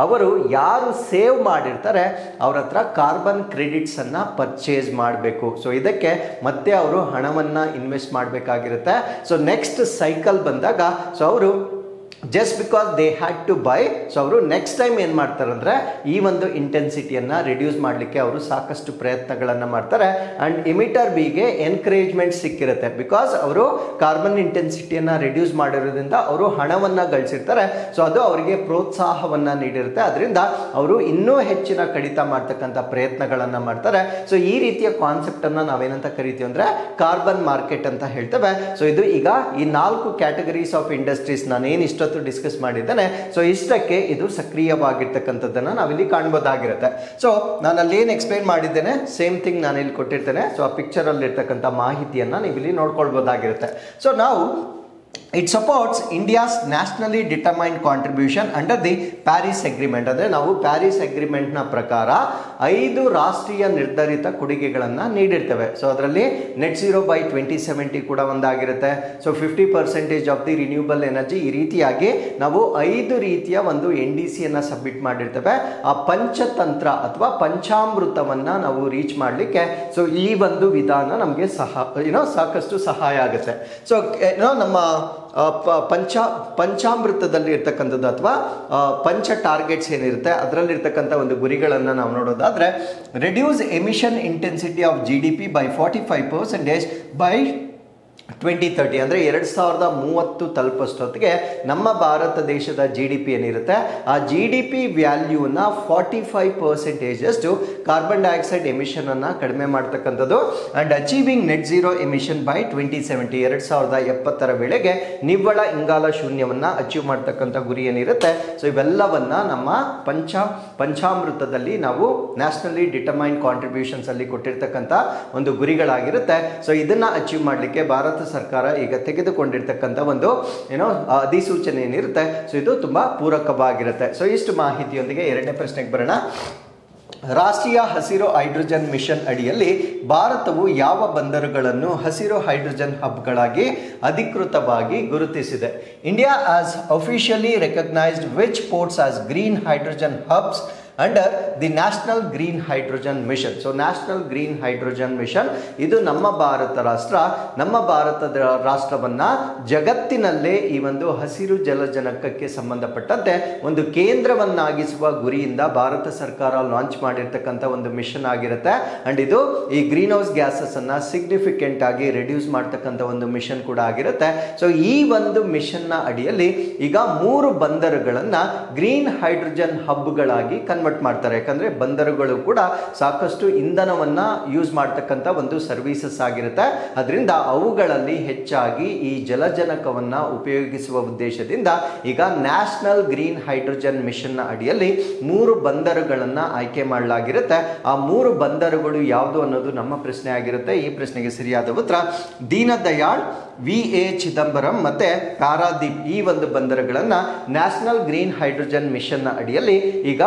ಅವರು ಯಾರು ಸೇವ್ ಮಾಡಿರ್ತಾರೆ ಅವ್ರ ಹತ್ರ ಕಾರ್ಬನ್ ಕ್ರೆಡಿಟ್ಸ್ ಅನ್ನ ಪರ್ಚೇಸ್ ಮಾಡಬೇಕು. ಸೊ ಇದಕ್ಕೆ ಮತ್ತೆ ಅವರು ಹಣವನ್ನ ಇನ್ವೆಸ್ಟ್ ಮಾಡಬೇಕಾಗಿರುತ್ತೆ. ಸೊ ನೆಕ್ಸ್ಟ್ ಸೈಕಲ್ ಬಂದಾಗ ಸೊ ಅವರು just because they had to buy, so ಅವರು ನೆಕ್ಸ್ಟ್ ಟೈಮ್ ಏನು ಮಾಡ್ತಾರೆ ಅಂದರೆ ಈ ಒಂದು ಇಂಟೆನ್ಸಿಟಿಯನ್ನು ರಿಡ್ಯೂಸ್ ಮಾಡಲಿಕ್ಕೆ ಅವರು ಸಾಕಷ್ಟು ಪ್ರಯತ್ನಗಳನ್ನು ಮಾಡ್ತಾರೆ. ಆ್ಯಂಡ್ ಎಮಿಟರ್ ಬಿಗೆ ಎನ್ಕರೇಜ್ಮೆಂಟ್ ಸಿಕ್ಕಿರುತ್ತೆ, ಬಿಕಾಸ್ ಅವರು ಕಾರ್ಬನ್ ಇಂಟೆನ್ಸಿಟಿಯನ್ನು ರಿಡ್ಯೂಸ್ ಮಾಡಿರೋದ್ರಿಂದ ಅವರು ಹಣವನ್ನು ಗಳಿಸಿರ್ತಾರೆ. ಸೊ ಅದು ಅವರಿಗೆ ಪ್ರೋತ್ಸಾಹವನ್ನು ನೀಡಿರುತ್ತೆ, ಅದರಿಂದ ಅವರು ಇನ್ನೂ ಹೆಚ್ಚಿನ ಕಡಿತ ಮಾಡ್ತಕ್ಕಂಥ ಪ್ರಯತ್ನಗಳನ್ನು ಮಾಡ್ತಾರೆ. ಸೊ ಈ ರೀತಿಯ ಕಾನ್ಸೆಪ್ಟನ್ನು ನಾವೇನಂತ ಕರಿತೀವಿ ಅಂದರೆ ಕಾರ್ಬನ್ ಮಾರ್ಕೆಟ್ ಅಂತ ಹೇಳ್ತೇವೆ. ಸೊ ಇದು ಈಗ ಈ 4 ಕ್ಯಾಟಗರೀಸ್ ಆಫ್ ಇಂಡಸ್ಟ್ರೀಸ್ ನಾನೇನು ಇಷ್ಟೊತ್ತು ಡಿಸ್ಕಸ್ ಮಾಡಿದ್ದೇನೆ, ಸೊ ಇಷ್ಟಕ್ಕೆ ಇದು ಸಕ್ರಿಯವಾಗಿರ್ತಕ್ಕಂಥದ್ದನ್ನು ನಾವಿಲ್ಲಿ ಕಾಣ್ಬೋದಾಗಿರುತ್ತೆ. ಸೊ ನಾನು ಅಲ್ಲಿ ಏನು ಎಕ್ಸ್ಪ್ಲೈನ್ ಮಾಡಿದ್ದೇನೆ ಸೇಮ್ ಥಿಂಗ್ ನಾನು ಇಲ್ಲಿ ಕೊಟ್ಟಿರ್ತೇನೆ. ಸೊ ಆ ಪಿಕ್ಚರ್ ಅಲ್ಲಿ ಇರ್ತಕ್ಕಂಥ ಮಾಹಿತಿಯನ್ನು ನೀವು ಇಲ್ಲಿ ನೋಡ್ಕೊಳ್ಬೋದಾಗಿರುತ್ತೆ. ಸೊ ನಾವು it supports India's nationally determined contribution under the Paris Agreement. ಅಂದರೆ ನಾವು ಪ್ಯಾರಿಸ್ ಅಗ್ರಿಮೆಂಟ್ನ ಪ್ರಕಾರ 5 ರಾಷ್ಟ್ರೀಯ ನಿರ್ಧರಿತ ಕೊಡುಗೆಗಳನ್ನು ನೀಡಿರ್ತೇವೆ. ಸೊ ಅದರಲ್ಲಿ ನೆಟ್ ಝೀರೋ ಬೈ 2070 ಕೂಡ ಒಂದಾಗಿರುತ್ತೆ. So 50% of the renewable energy, ಈ ರೀತಿಯಾಗಿ ನಾವು 5 ರೀತಿಯ ಒಂದು NDCಯನ್ನು ಸಬ್ಮಿಟ್ ಮಾಡಿರ್ತೇವೆ. ಆ ಪಂಚತಂತ್ರ ಅಥವಾ ಪಂಚಾಮೃತವನ್ನು ನಾವು ರೀಚ್ ಮಾಡಲಿಕ್ಕೆ ಸೊ ಈ ಒಂದು ವಿಧಾನ ನಮಗೆ ಸಾಕಷ್ಟು ಸಹಾಯ ಆಗುತ್ತೆ. ಸೊ ನಮ್ಮ ಪಂಚಾಮೃತದಲ್ಲಿ ಇರ್ತಕ್ಕಂಥದ್ದು ಅಥವಾ ಪಂಚ ಟಾರ್ಗೆಟ್ಸ್ ಏನಿರುತ್ತೆ ಅದರಲ್ಲಿರ್ತಕ್ಕಂಥ ಒಂದು ಗುರಿಗಳನ್ನು ನಾವು ನೋಡೋದಾದ್ರೆ, reduce emission intensity of GDP by 45% by 2030, ಅಂದರೆ 2030 ತಲುಪಷ್ಟೊತ್ತಿಗೆ ನಮ್ಮ ಭಾರತ ದೇಶದ GDP ಏನಿರುತ್ತೆ ಆ GDP ವ್ಯಾಲ್ಯೂನ 45% ಕಾರ್ಬನ್ ಡೈಆಕ್ಸೈಡ್ ಎಮಿಷನ್ ಅನ್ನ ಕಡಿಮೆ ಮಾಡ್ತಕ್ಕಂಥದ್ದು. And achieving net zero emission by 2070, 2070 ವೇಳೆಗೆ ನಿವ್ವಳ ಇಂಗಾಲ ಶೂನ್ಯವನ್ನ ಅಚೀವ್ ಮಾಡ್ತಕ್ಕಂಥ ಗುರಿ ಏನಿರುತ್ತೆ. ಸೊ ಇವೆಲ್ಲವನ್ನ ನಮ್ಮ ಪಂಚಾಮೃತದಲ್ಲಿ ನಾವು ನ್ಯಾಷನಲಿ ಡಿಟರ್ಮೈನ್ಡ್ ಕಾಂಟ್ರಿಬ್ಯೂಷನ್ಸ್ ಅಲ್ಲಿ ಕೊಟ್ಟಿರ್ತಕ್ಕಂಥ ಒಂದು ಗುರಿಗಳಾಗಿರುತ್ತೆ. ಸೊ ಇದನ್ನ ಅಚೀವ್ ಮಾಡಲಿಕ್ಕೆ ಭಾರತ ಸರ್ಕಾರ ಈಗ ತೆಗೆದುಕೊಂಡಿರ್ತಕ್ಕಂಥ ಒಂದು ಅಧಿಸೂಚನೆ ಏನಿರುತ್ತೆ ಸೊ ಇದು ತುಂಬಾ ಪೂರಕವಾಗಿರುತ್ತೆ. ಸೊ ಇಷ್ಟು ಮಾಹಿತಿಯೊಂದಿಗೆ ಎರಡನೇ ಪ್ರಶ್ನೆಗೆ ಬರೋಣ. ರಾಷ್ಟ್ರೀಯ ಹಸಿರು ಹೈಡ್ರೋಜನ್ ಮಿಷನ್ ಅಡಿಯಲ್ಲಿ ಭಾರತವು ಯಾವ ಬಂದರುಗಳನ್ನು ಹಸಿರು ಹೈಡ್ರೋಜನ್ ಹಬ್ಗಳಾಗಿ ಅಧಿಕೃತವಾಗಿ ಗುರುತಿಸಿದೆ? India has officially recognised which ports as green hydrogen hubs under the national green hydrogen mission. So national green hydrogen mission ಇದು ನಮ್ಮ ಭಾರತದ ರಾಷ್ಟ್ರವನ್ನ ಜಗತ್ತಿನಲ್ಲೇ ಈ ಒಂದು ಹಸಿರು ಜಲಜನಕಕ್ಕೆ ಸಂಬಂಧಪಟ್ಟಂತೆ ಒಂದು ಕೇಂದ್ರವನ್ನಾಗಿಸುವ ಗುರಿಯಿಂದ ಭಾರತ ಸರ್ಕಾರ ಲಾಂಚ್ ಮಾಡಿರ್ತಕ್ಕಂಥ ಒಂದು ಮಿಷನ್ ಆಗಿರುತ್ತೆ. ಅಂಡ್ ಇದು ಈ ಗ್ರೀನ್ ಹೌಸ್ ಗ್ಯಾಸಸ್ ಅನ್ನ ಸಿಗ್ನಿಫಿಕೆಂಟ್ ಆಗಿ ರಿಡ್ಯೂಸ್ ಮಾಡ್ತಕ್ಕಂಥ ಒಂದು ಮಿಷನ್ ಕೂಡ ಆಗಿರುತ್ತೆ. ಸೊ ಈ ಒಂದು ಮಿಷನ್ ನ ಅಡಿಯಲ್ಲಿ ಈಗ 3 ಬಂದರುಗಳನ್ನ ಗ್ರೀನ್ ಹೈಡ್ರೋಜನ್ ಹಬ್ಗಳಾಗಿ ಕನ್ವರ್ಟ್ ಮಾಡ್ತಾರೆ. ಯಾಕಂದರೆ ಬಂದರುಗಳು ಕೂಡ ಸಾಕಷ್ಟು ಇಂಧನವನ್ನು ಯೂಸ್ ಮಾಡ್ತಕ್ಕಂಥ ಒಂದು ಸರ್ವೀಸಸ್ ಆಗಿರುತ್ತೆ. ಅದರಿಂದ ಅವುಗಳಲ್ಲಿ ಹೆಚ್ಚಾಗಿ ಈ ಜಲಜನಕವನ್ನು ಉಪಯೋಗಿಸುವ ಉದ್ದೇಶದಿಂದ ಈಗ ನ್ಯಾಷನಲ್ ಗ್ರೀನ್ ಹೈಡ್ರೋಜನ್ ಮಿಷನ್ನ ಅಡಿಯಲ್ಲಿ 3 ಬಂದರುಗಳನ್ನು ಆಯ್ಕೆ ಮಾಡಲಾಗಿರುತ್ತೆ. ಆ 3 ಬಂದರುಗಳು ಯಾವುದು ಅನ್ನೋದು ನಮ್ಮ ಪ್ರಶ್ನೆ ಆಗಿರುತ್ತೆ. ಈ ಪ್ರಶ್ನೆಗೆ ಸರಿಯಾದ ಉತ್ತರ ದೀನದಯಾಳ್, ವಿ.ಎ. ಚಿದಂಬರಂ ಮತ್ತು ಪಾರಾದೀಪ್. ಈ ಒಂದು ಬಂದರುಗಳನ್ನು ನ್ಯಾಷನಲ್ ಗ್ರೀನ್ ಹೈಡ್ರೋಜನ್ ಮಿಷನ್ನ ಅಡಿಯಲ್ಲಿ ಈಗ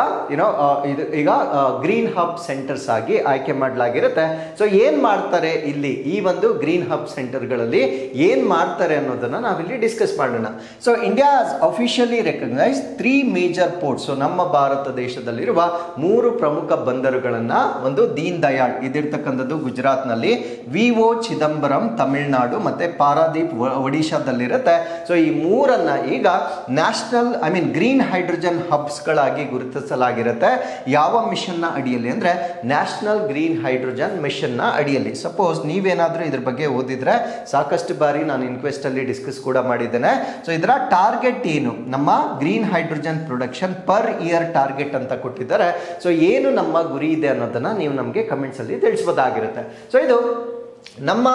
ಗ್ರೀನ್ ಹಬ್ ಸೆಂಟರ್ಸ್ ಆಗಿ ಆಯ್ಕೆ ಮಾಡಲಾಗಿರುತ್ತೆ. ಸೊ ಏನು ಮಾಡ್ತಾರೆ ಇಲ್ಲಿ ಈ ಒಂದು ಗ್ರೀನ್ ಹಬ್ ಸೆಂಟರ್ಗಳಲ್ಲಿ ಏನು ಮಾಡ್ತಾರೆ ಅನ್ನೋದನ್ನು ನಾವಿಲ್ಲಿ ಡಿಸ್ಕಸ್ ಮಾಡೋಣ. So India has officially recognise 3 major ports. So ನಮ್ಮ ಭಾರತ ದೇಶದಲ್ಲಿರುವ 3 ಪ್ರಮುಖ ಬಂದರುಗಳನ್ನು, ಒಂದು ದೀನ್ ದಯಾಳ್ ಇದಿರ್ತಕ್ಕಂಥದ್ದು ಗುಜರಾತ್ನಲ್ಲಿ, ವಿ.ಒ. ಚಿದಂಬರಂ ತಮಿಳುನಾಡು ಮತ್ತು ಪಾರಾದೀಪ್ ಒಡಿಶಾದಲ್ಲಿರುತ್ತೆ. ಸೊ ಈ 3ಅನ್ನ ಈಗ ಗ್ರೀನ್ ಹೈಡ್ರೋಜನ್ ಹಬ್ಸ್ಗಳಾಗಿ ಗುರುತಿಸಲಾಗಿರುತ್ತೆ. ಯಾವ ಮಿಷನ್ನ ಅಡಿಯಲ್ಲಿ ಅಂದರೆ ನ್ಯಾಷನಲ್ ಗ್ರೀನ್ ಹೈಡ್ರೋಜನ್ ಮಿಷನ್ನ ಅಡಿಯಲ್ಲಿ. ಸಪೋಸ್ ನೀವೇನಾದರೂ ಇದ್ರ ಬಗ್ಗೆ ಓದಿದ್ರೆ ಸಾಕಷ್ಟು ಬಾರಿ ನಾನು ಇನ್ಕ್ವೆಸ್ಟಲ್ಲಿ ಡಿಸ್ಕಸ್ ಕೂಡ ಮಾಡಿದ್ದೇನೆ. ಸೊ ಇದರ ಟಾರ್ಗೆಟ್ ಏನು, ನಮ್ಮ green hydrogen production per year target ಅಂತ ಕೊಟ್ಟಿದ್ದಾರೆ. ಸೊ ಏನು ನಮ್ಮ ಗುರಿ ಇದೆ ಅನ್ನೋದನ್ನು ನೀವು ನಮಗೆ ಕಮೆಂಟ್ಸಲ್ಲಿ ತಿಳಿಸ್ಬೋದಾಗಿರುತ್ತೆ. ಸೊ ಇದು ನಮ್ಮ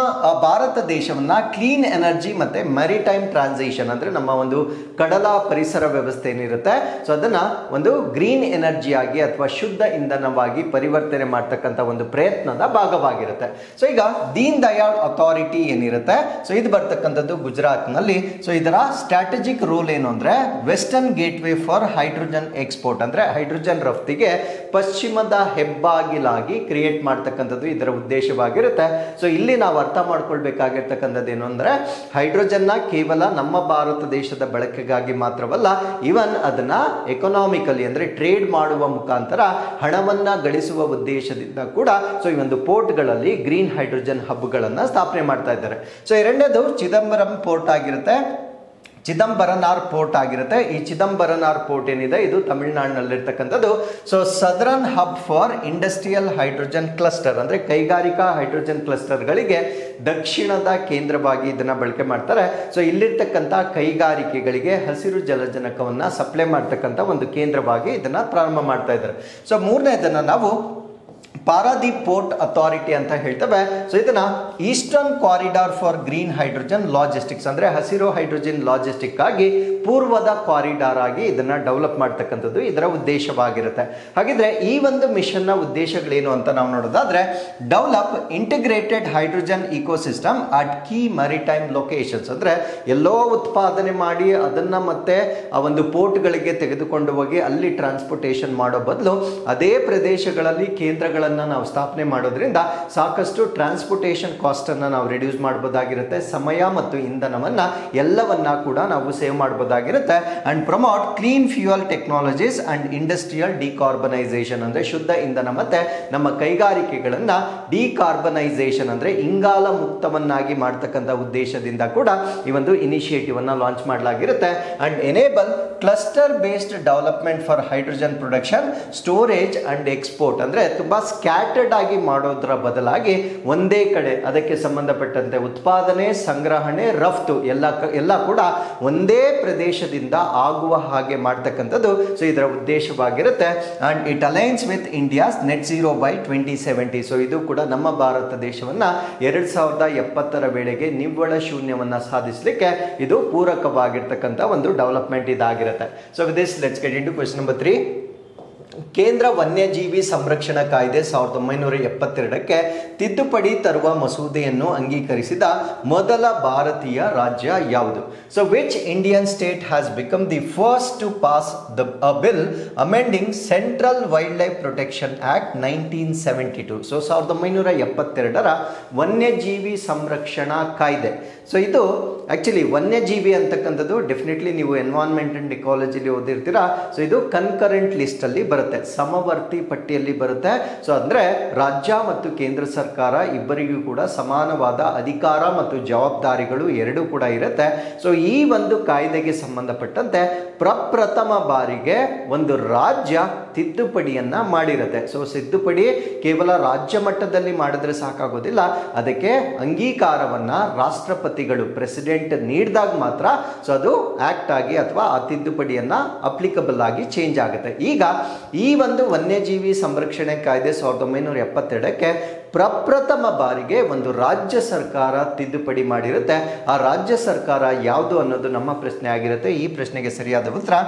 ಭಾರತ ದೇಶವನ್ನು ಕ್ಲೀನ್ ಎನರ್ಜಿ ಮತ್ತು ಮೆರಿಟೈಮ್ ಟ್ರಾನ್ಸಿಷನ್ ಅಂದರೆ ನಮ್ಮ ಒಂದು ಕಡಲ ಪರಿಸರ ವ್ಯವಸ್ಥೆ ಏನಿರುತ್ತೆ, ಸೊ ಅದನ್ನು ಒಂದು ಗ್ರೀನ್ ಎನರ್ಜಿಯಾಗಿ ಅಥವಾ ಶುದ್ಧ ಇಂಧನವಾಗಿ ಪರಿವರ್ತನೆ ಮಾಡ್ತಕ್ಕಂಥ ಒಂದು ಪ್ರಯತ್ನದ ಭಾಗವಾಗಿರುತ್ತೆ. ಸೊ ಈಗ ದೀನ್ ದಯಾಳ್ ಅಥಾರಿಟಿ ಏನಿರುತ್ತೆ, ಸೊ ಇದು ಬರ್ತಕ್ಕಂಥದ್ದು ಗುಜರಾತ್ನಲ್ಲಿ. ಸೊ ಇದರ ಸ್ಟ್ರಾಟಜಿಕ್ ರೋಲ್ ಏನು ಅಂದರೆ western gateway for hydrogen export, ಅಂದರೆ ಹೈಡ್ರೋಜನ್ ರಫ್ತಿಗೆ ಪಶ್ಚಿಮದ ಹೆಬ್ಬಾಗಿಲಾಗಿ ಕ್ರಿಯೇಟ್ ಮಾಡ್ತಕ್ಕಂಥದ್ದು ಇದರ ಉದ್ದೇಶವಾಗಿರುತ್ತೆ. ಸೊ ಇಲ್ಲಿ ನಾವು ಅರ್ಥ ಮಾಡ್ಕೊಳ್ಬೇಕಾಗಿರ್ತಕ್ಕಂಥದ್ದು ಏನು ಅಂದರೆ ಹೈಡ್ರೋಜನ್ನ ಕೇವಲ ನಮ್ಮ ಭಾರತ ದೇಶದ ಬಳಕೆಗಾಗಿ ಮಾತ್ರವಲ್ಲ, ಇವನ್ ಅದನ್ನ ಎಕನಾಮಿಕಲಿ ಅಂದರೆ ಟ್ರೇಡ್ ಮಾಡುವ ಮುಖಾಂತರ ಹಣವನ್ನ ಗಳಿಸುವ ಉದ್ದೇಶದಿಂದ ಕೂಡ ಸೊ ಈ ಒಂದು ಪೋರ್ಟ್ಗಳಲ್ಲಿ ಗ್ರೀನ್ ಹೈಡ್ರೋಜನ್ ಹಬ್ಗಳನ್ನು ಸ್ಥಾಪನೆ ಮಾಡ್ತಾ ಇದ್ದಾರೆ. ಸೊ ಎರಡನೇದು ಚಿದಂಬರಂ ಪೋರ್ಟ್ ಆಗಿರುತ್ತೆ, ಚಿದಂಬರನಾರ್ ಪೋರ್ಟ್ ಆಗಿರುತ್ತೆ. ಈ ಚಿದಂಬರನಾರ್ ಪೋರ್ಟ್ ಏನಿದೆ ಇದು ತಮಿಳುನಾಡಿನಲ್ಲಿರ್ತಕ್ಕಂಥದ್ದು. So southern hub for industrial hydrogen cluster ಅಂದರೆ ಕೈಗಾರಿಕಾ ಹೈಡ್ರೋಜನ್ ಕ್ಲಸ್ಟರ್ಗಳಿಗೆ ದಕ್ಷಿಣದ ಕೇಂದ್ರವಾಗಿ ಇದನ್ನು ಬಳಕೆ ಮಾಡ್ತಾರೆ. ಸೊ ಇಲ್ಲಿರ್ತಕ್ಕಂಥ ಕೈಗಾರಿಕೆಗಳಿಗೆ ಹಸಿರು ಜಲಜನಕವನ್ನು ಸಪ್ಲೈ ಮಾಡ್ತಕ್ಕಂಥ ಒಂದು ಕೇಂದ್ರವಾಗಿ ಇದನ್ನು ಪ್ರಾರಂಭ ಮಾಡ್ತಾ ಇದ್ದಾರೆ. ಸೊ ಮೂರನೇದನ್ನು ನಾವು ಪಾರಾದೀಪ್ ಪೋರ್ಟ್ ಅಥಾರಿಟಿ ಅಂತ ಹೇಳ್ತೇವೆ. ಸೊ ಇದನ್ನ eastern corridor for green hydrogen logistics ಅಂದರೆ ಹಸಿರು ಹೈಡ್ರೋಜನ್ ಲಾಜಿಸ್ಟಿಕ್ ಆಗಿ ಪೂರ್ವದ ಕಾರಿಡಾರ್ ಆಗಿ ಇದನ್ನ ಡೆವಲಪ್ ಮಾಡ್ತಕ್ಕಂಥದ್ದು ಇದರ ಉದ್ದೇಶವಾಗಿರುತ್ತೆ. ಹಾಗಿದ್ರೆ ಈ ಒಂದು ಮಿಷನ್ನ ಉದ್ದೇಶಗಳೇನು ಅಂತ ನಾವು ನೋಡೋದಾದ್ರೆ develop integrated hydrogen ecosystem at key maritime locations, ಅಂದರೆ ಎಲ್ಲೋ ಉತ್ಪಾದನೆ ಮಾಡಿ ಅದನ್ನ ಮತ್ತೆ ಆ ಒಂದು ಪೋರ್ಟ್ಗಳಿಗೆ ತೆಗೆದುಕೊಂಡು ಹೋಗಿ ಅಲ್ಲಿ ಟ್ರಾನ್ಸ್ಪೋರ್ಟೇಷನ್ ಮಾಡೋ ಬದಲು ಅದೇ ಪ್ರದೇಶಗಳಲ್ಲಿ ಕೇಂದ್ರಗಳನ್ನು ನಾವು ಸ್ಥಾಪನೆ ಮಾಡೋದ್ರಿಂದ ಸಾಕಷ್ಟು ಟ್ರಾನ್ಸ್ಪೋರ್ಟೇಷನ್ ಕಾಸ್ಟ್ ಅನ್ನು ನಾವು ರಿಡ್ಯೂಸ್ ಮಾಡಬಹುದಾಗಿರುತ್ತೆ. ಸಮಯ ಮತ್ತು ಇಂಧನವನ್ನ ಎಲ್ಲವನ್ನ ಕೂಡ ನಾವು ಸೇವ್ ಮಾಡಬಹುದಾಗಿರುತ್ತೆ. And promote clean fuel technologies and industrial decarbonisation, ಅಂದ್ರೆ ಶುದ್ಧ ಇಂಧನ ಮತ್ತೆ ನಮ್ಮ ಕೈಗಾರಿಕೆಗಳನ್ನ ಡಿಕಾರ್ಬನೈಸೇಷನ್ ಅಂದ್ರೆ ಇಂಗಾಲ ಮುಕ್ತವನ್ನಾಗಿ ಮಾಡ್ತಕ್ಕಂಥ ಉದ್ದೇಶದಿಂದ ಕೂಡ ಈ ಒಂದು ಇನಿಷಿಯೇಟಿವ್ ಅನ್ನ launch ಮಾಡಲಾಗಿರುತ್ತೆ. And enable cluster based development for hydrogen production, storage and export, ಅಂದ್ರೆ ತುಂಬಾ ಸ್ಕ್ಯಾಟರ್ಡ್ ಆಗಿ ಮಾಡೋದ್ರ ಬದಲಾಗಿ ಒಂದೇ ಕಡೆ ಅದಕ್ಕೆ ಸಂಬಂಧಪಟ್ಟಂತೆ ಉತ್ಪಾದನೆ, ಸಂಗ್ರಹಣೆ, ರಫ್ತು ಎಲ್ಲ ಕೂಡ ಒಂದೇ ಪ್ರದೇಶದಿಂದ ಆಗುವ ಹಾಗೆ ಮಾಡ್ತಕ್ಕಂಥದ್ದು ಸೊ ಇದರ ಉದ್ದೇಶವಾಗಿರುತ್ತೆ. And it aligns with India's net zero by 2070. So ಇದು ಕೂಡ ನಮ್ಮ ಭಾರತ ದೇಶವನ್ನ 2070 ವೇಳೆಗೆ ನಿವ್ವಳ ಶೂನ್ಯವನ್ನ ಸಾಧಿಸಲಿಕ್ಕೆ ಇದು ಪೂರಕವಾಗಿರ್ತಕ್ಕಂಥ ಒಂದು ಡೆವಲಪ್ಮೆಂಟ್ ಇದಾಗಿರುತ್ತೆ. So with this let's get into question number 3. ಕೇಂದ್ರ ವನ್ಯಜೀವಿ ಸಂರಕ್ಷಣಾ ಕಾಯ್ದೆ 1972ಕ್ಕೆ ತಿದ್ದುಪಡಿ ತರುವ ಮಸೂದೆಯನ್ನು ಅಂಗೀಕರಿಸಿದ ಮೊದಲ ಭಾರತೀಯ ರಾಜ್ಯ ಯಾವುದು? So which Indian state has become the first to pass a bill amending central wildlife protection act 1972. So 1972ರ ವನ್ಯಜೀವಿ ಸಂರಕ್ಷಣಾ ಕಾಯ್ದೆ. ಸೊ ಇದು ಆಕ್ಚುಲಿ ವನ್ಯಜೀವಿ ಅಂತಕ್ಕಂಥದ್ದು ಡೆಫಿನೆಟ್ಲಿ ನೀವು ಎನ್ವೈರನ್ಮೆಂಟ್ ಅಂಡ್ ಇಕಾಲಜಿಲಿ ಓದಿರ್ತೀರಾ. ಸೊ ಇದು ಕನ್ಕರೆಂಟ್ ಲಿಸ್ಟ್ ಅಲ್ಲಿ ಬರುತ್ತೆ, ಸಮವರ್ತಿ ಪಟ್ಟಿಯಲ್ಲಿ ಬರುತ್ತೆ. ಸೊ ಅಂದ್ರೆ ರಾಜ್ಯ ಮತ್ತು ಕೇಂದ್ರ ಸರ್ಕಾರ ಇಬ್ಬರಿಗೂ ಕೂಡ ಸಮಾನವಾದ ಅಧಿಕಾರ ಮತ್ತು ಜವಾಬ್ದಾರಿಗಳು ಎರಡೂ ಕೂಡ ಇರುತ್ತೆ. ಸೊ ಈ ಒಂದು ಕಾಯ್ದೆಗೆ ಸಂಬಂಧಪಟ್ಟಂತೆ ಪ್ರಪ್ರಥಮ ಬಾರಿಗೆ ಒಂದು ರಾಜ್ಯ ತಿದ್ದುಪಡಿಯನ್ನ ಮಾಡಿರುತ್ತೆ. ಸೊ ತಿದ್ದುಪಡಿ ಕೇವಲ ರಾಜ್ಯ ಮಟ್ಟದಲ್ಲಿ ಮಾಡಿದ್ರೆ ಸಾಕಾಗೋದಿಲ್ಲ, ಅದಕ್ಕೆ ಅಂಗೀಕಾರವನ್ನ ರಾಷ್ಟ್ರಪತಿಗಳು ಪ್ರೆಸಿಡೆಂಟ್ ನೀಡಿದಾಗ ಮಾತ್ರ ಸೊ ಅದು ಆಕ್ಟ್ ಆಗಿ ಅಥವಾ ಆ ತಿದ್ದುಪಡಿಯನ್ನ ಅಪ್ಲಿಕಬಲ್ ಆಗಿ ಚೇಂಜ್ ಆಗುತ್ತೆ. ಈಗ ಈ ಒಂದು ವನ್ಯಜೀವಿ ಸಂರಕ್ಷಣೆ ಕಾಯ್ದೆ 1972ಕ್ಕೆ ಪ್ರಪ್ರಥಮ ಬಾರಿಗೆ ಒಂದು ರಾಜ್ಯ ಸರ್ಕಾರ ತಿದ್ದುಪಡಿ ಮಾಡಿರುತ್ತೆ. ಆ ರಾಜ್ಯ ಸರ್ಕಾರ ಯಾವುದು ಅನ್ನೋದು ನಮ್ಮ ಪ್ರಶ್ನೆ ಆಗಿರುತ್ತೆ. ಈ ಪ್ರಶ್ನೆಗೆ ಸರಿಯಾದ ಉತ್ತರ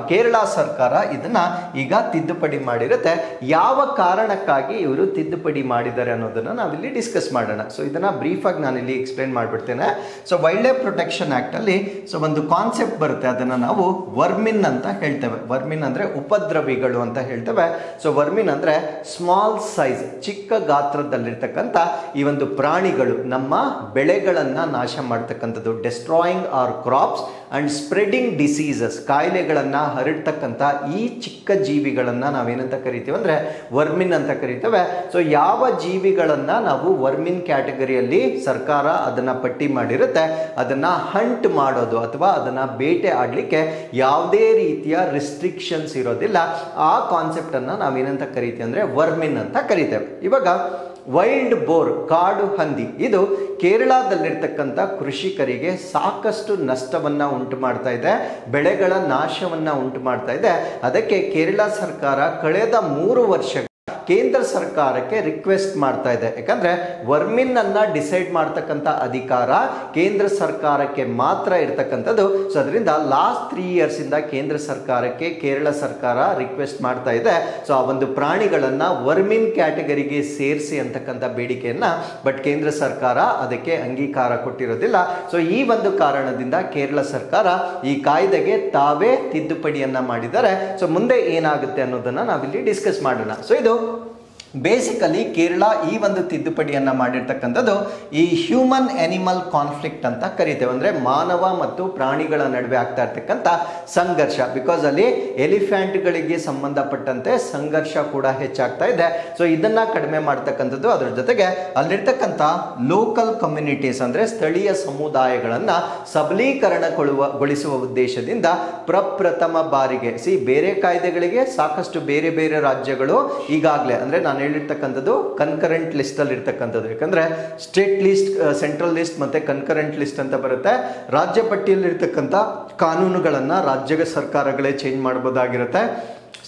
ಕೇರಳ ಸರ್ಕಾರ ಇದನ್ನ ಈಗ ತಿದ್ದುಪಡಿ ಮಾಡಿರುತ್ತೆ. ಯಾವ ಕಾರಣಕ್ಕಾಗಿ ಇವರು ತಿದ್ದುಪಡಿ ಮಾಡಿದ್ದಾರೆ ಅನ್ನೋದನ್ನ ನಾವಿಲ್ಲಿ ಡಿಸ್ಕಸ್ ಮಾಡೋಣ. ಸೊ ಇದನ್ನ ಬ್ರೀಫ್ ಆಗಿ ನಾನು ಇಲ್ಲಿ ಎಕ್ಸ್ಪ್ಲೇನ್ ಮಾಡ್ಬಿಡ್ತೇನೆ. So wildlife protection act ಅಲ್ಲಿ ಸೊ ಒಂದು ಕಾನ್ಸೆಪ್ಟ್ ಬರುತ್ತೆ, ಅದನ್ನ ನಾವು ವರ್ಮಿನ್ ಅಂತ ಹೇಳ್ತೇವೆ. ವರ್ಮಿನ್ ಅಂದ್ರೆ ಉಪದ್ರವಿಗಳು ಅಂತ ಹೇಳ್ತೇವೆ. ಸೊ ವರ್ಮಿನ್ ಅಂದ್ರೆ ಸ್ಮಾಲ್ ಸೈಜ್, ಚಿಕ್ಕ ಗಾತ್ರದಲ್ಲಿರ್ತಕ್ಕಂಥ ಈ ಒಂದು ಪ್ರಾಣಿಗಳು ನಮ್ಮ ಬೆಳೆಗಳನ್ನ ನಾಶ ಮಾಡ್ತಕ್ಕಂಥದ್ದು, destroying our crops and spreading diseases, ಕಾಯಿಲೆಗಳನ್ನ ಹರಡ್ತಕ್ಕಂಥ ಈ ಚಿಕ್ಕ ಜೀವಿಗಳನ್ನ ನಾವೇನಂತ ಕರಿತೀವಿ ಅಂದ್ರೆ ವರ್ಮಿನ್ ಅಂತ ಕರಿತೇವೆ. ಸೊ ಯಾವ ಜೀವಿಗಳನ್ನ ನಾವು ವರ್ಮಿನ್ ಕ್ಯಾಟಗರಿಯಲ್ಲಿ ಸರ್ಕಾರ ಅದನ್ನ ಪಟ್ಟಿ ಮಾಡಿರುತ್ತೆ, ಅದನ್ನ ಹಂಟ್ ಮಾಡೋದು ಅಥವಾ ಅದನ್ನ ಬೇಟೆ ಆಡ್ಲಿಕ್ಕೆ ಯಾವುದೇ ರೀತಿಯ ರಿಸ್ಟ್ರಿಕ್ಷನ್ಸ್ ಇರೋದಿಲ್ಲ. ಆ ಕಾನ್ಸೆಪ್ಟ್ ಅನ್ನ ನಾವೇನಂತ ಕರಿತೀವಿ ಅಂದ್ರೆ ವರ್ಮಿನ್ ಅಂತ ಕರಿತೇವೆ. ಇವಾಗ ವೈಲ್ಡ್ ಬೋರ್, ಕಾಡು ಹಂದಿ, ಇದು ಕೇರಳದಲ್ಲಿರ್ತಕ್ಕಂಥ ಕೃಷಿಕರಿಗೆ ಸಾಕಷ್ಟು ನಷ್ಟವನ್ನ ಉಂಟು ಮಾಡ್ತಾ ಇದೆ, ಬೆಳೆಗಳ ನಾಶವನ್ನ ಉಂಟು ಮಾಡ್ತಾ ಇದೆ. ಅದಕ್ಕೆ ಕೇರಳ ಸರ್ಕಾರ ಕಳೆದ 3 ವರ್ಷ ಕೇಂದ್ರ ಸರ್ಕಾರಕ್ಕೆ ರಿಕ್ವೆಸ್ಟ್ ಮಾಡ್ತಾ ಇದೆ. ಯಾಕಂದ್ರೆ ವರ್ಮಿನ್ ಅನ್ನ ಡಿಸೈಡ್ ಮಾಡ್ತಕ್ಕಂಥ ಅಧಿಕಾರ ಕೇಂದ್ರ ಸರ್ಕಾರಕ್ಕೆ ಮಾತ್ರ ಇರ್ತಕ್ಕಂಥದ್ದು. ಸೊ ಅದರಿಂದ ಲಾಸ್ಟ್ 3 years ಇಂದ ಕೇಂದ್ರ ಸರ್ಕಾರಕ್ಕೆ ಕೇರಳ ಸರ್ಕಾರ ರಿಕ್ವೆಸ್ಟ್ ಮಾಡ್ತಾ ಇದೆ. ಸೊ ಆ ಒಂದು ಪ್ರಾಣಿಗಳನ್ನ ವರ್ಮಿನ್ ಕ್ಯಾಟಗರಿಗೆ ಸೇರಿಸಿ ಅಂತಕ್ಕಂಥ ಬೇಡಿಕೆಯನ್ನ, ಬಟ್ ಕೇಂದ್ರ ಸರ್ಕಾರ ಅದಕ್ಕೆ ಅಂಗೀಕಾರ ಕೊಟ್ಟಿರೋದಿಲ್ಲ. ಸೊ ಈ ಒಂದು ಕಾರಣದಿಂದ ಕೇರಳ ಸರ್ಕಾರ ಈ ಕಾಯ್ದೆಗೆ ತಾವೇ ತಿದ್ದುಪಡಿಯನ್ನ ಮಾಡಿದ್ದಾರೆ. ಸೊ ಮುಂದೆ ಏನಾಗುತ್ತೆ ಅನ್ನೋದನ್ನ ನಾವಿಲ್ಲಿ ಡಿಸ್ಕಸ್ ಮಾಡೋಣ. ಸೊ ಇದು ಬೇಸಿಕಲಿ ಕೇರಳ ಈ ಒಂದು ತಿದ್ದುಪಡಿಯನ್ನ ಮಾಡಿರ್ತಕ್ಕಂಥದ್ದು ಈ ಹ್ಯೂಮನ್ ಅನಿಮಲ್ ಕಾನ್ಫ್ಲಿಕ್ಟ್ ಅಂತ ಕರಿತೇವೆ. ಅಂದ್ರೆ ಮಾನವ ಮತ್ತು ಪ್ರಾಣಿಗಳ ನಡುವೆ ಆಗ್ತಾ ಇರ್ತಕ್ಕಂಥ ಸಂಘರ್ಷ. ಬಿಕಾಸ್ ಅಲ್ಲಿ ಎಲಿಫೆಂಟ್ಗಳಿಗೆ ಸಂಬಂಧಪಟ್ಟಂತೆ ಸಂಘರ್ಷ ಕೂಡ ಹೆಚ್ಚಾಗ್ತಾ ಇದೆ. ಸೊ ಇದನ್ನ ಕಡಿಮೆ ಮಾಡ್ತಕ್ಕಂಥದ್ದು, ಅದರ ಜೊತೆಗೆ ಅಲ್ಲಿರ್ತಕ್ಕಂಥ ಲೋಕಲ್ ಕಮ್ಯುನಿಟೀಸ್ ಅಂದ್ರೆ ಸ್ಥಳೀಯ ಸಮುದಾಯಗಳನ್ನ ಸಬಲೀಕರಣಗೊಳಿಸುವ ಉದ್ದೇಶದಿಂದ ಪ್ರಪ್ರಥಮ ಬಾರಿಗೆ ಬೇರೆ ಕಾಯ್ದೆಗಳಿಗೆ ಸಾಕಷ್ಟು ಬೇರೆ ಬೇರೆ ರಾಜ್ಯಗಳು ಈಗಾಗಲೇ ಅಂದ್ರೆ ನಾನು ಹೇಳಿರ್ತಕ್ಕಂಥದ್ದು ಕನ್ಕರೆಂಟ್ ಲಿಸ್ಟ್ ಅಲ್ಲಿ ಇರ್ತಕ್ಕಂಥದ್ದು. ಯಾಕಂದ್ರೆ ಸ್ಟೇಟ್ ಲಿಸ್ಟ್, ಸೆಂಟ್ರಲ್ ಲಿಸ್ಟ್ ಮತ್ತೆ ಕನ್ಕರೆಂಟ್ ಲಿಸ್ಟ್ ಅಂತ ಬರುತ್ತೆ. ರಾಜ್ಯ ಪಟ್ಟಿಯಲ್ಲಿ ಇರ್ತಕ್ಕಂಥ ಕಾನೂನುಗಳನ್ನ ರಾಜ್ಯ ಸರ್ಕಾರಗಳೇ ಚೇಂಜ್ ಮಾಡಬಹುದಾಗಿರುತ್ತೆ.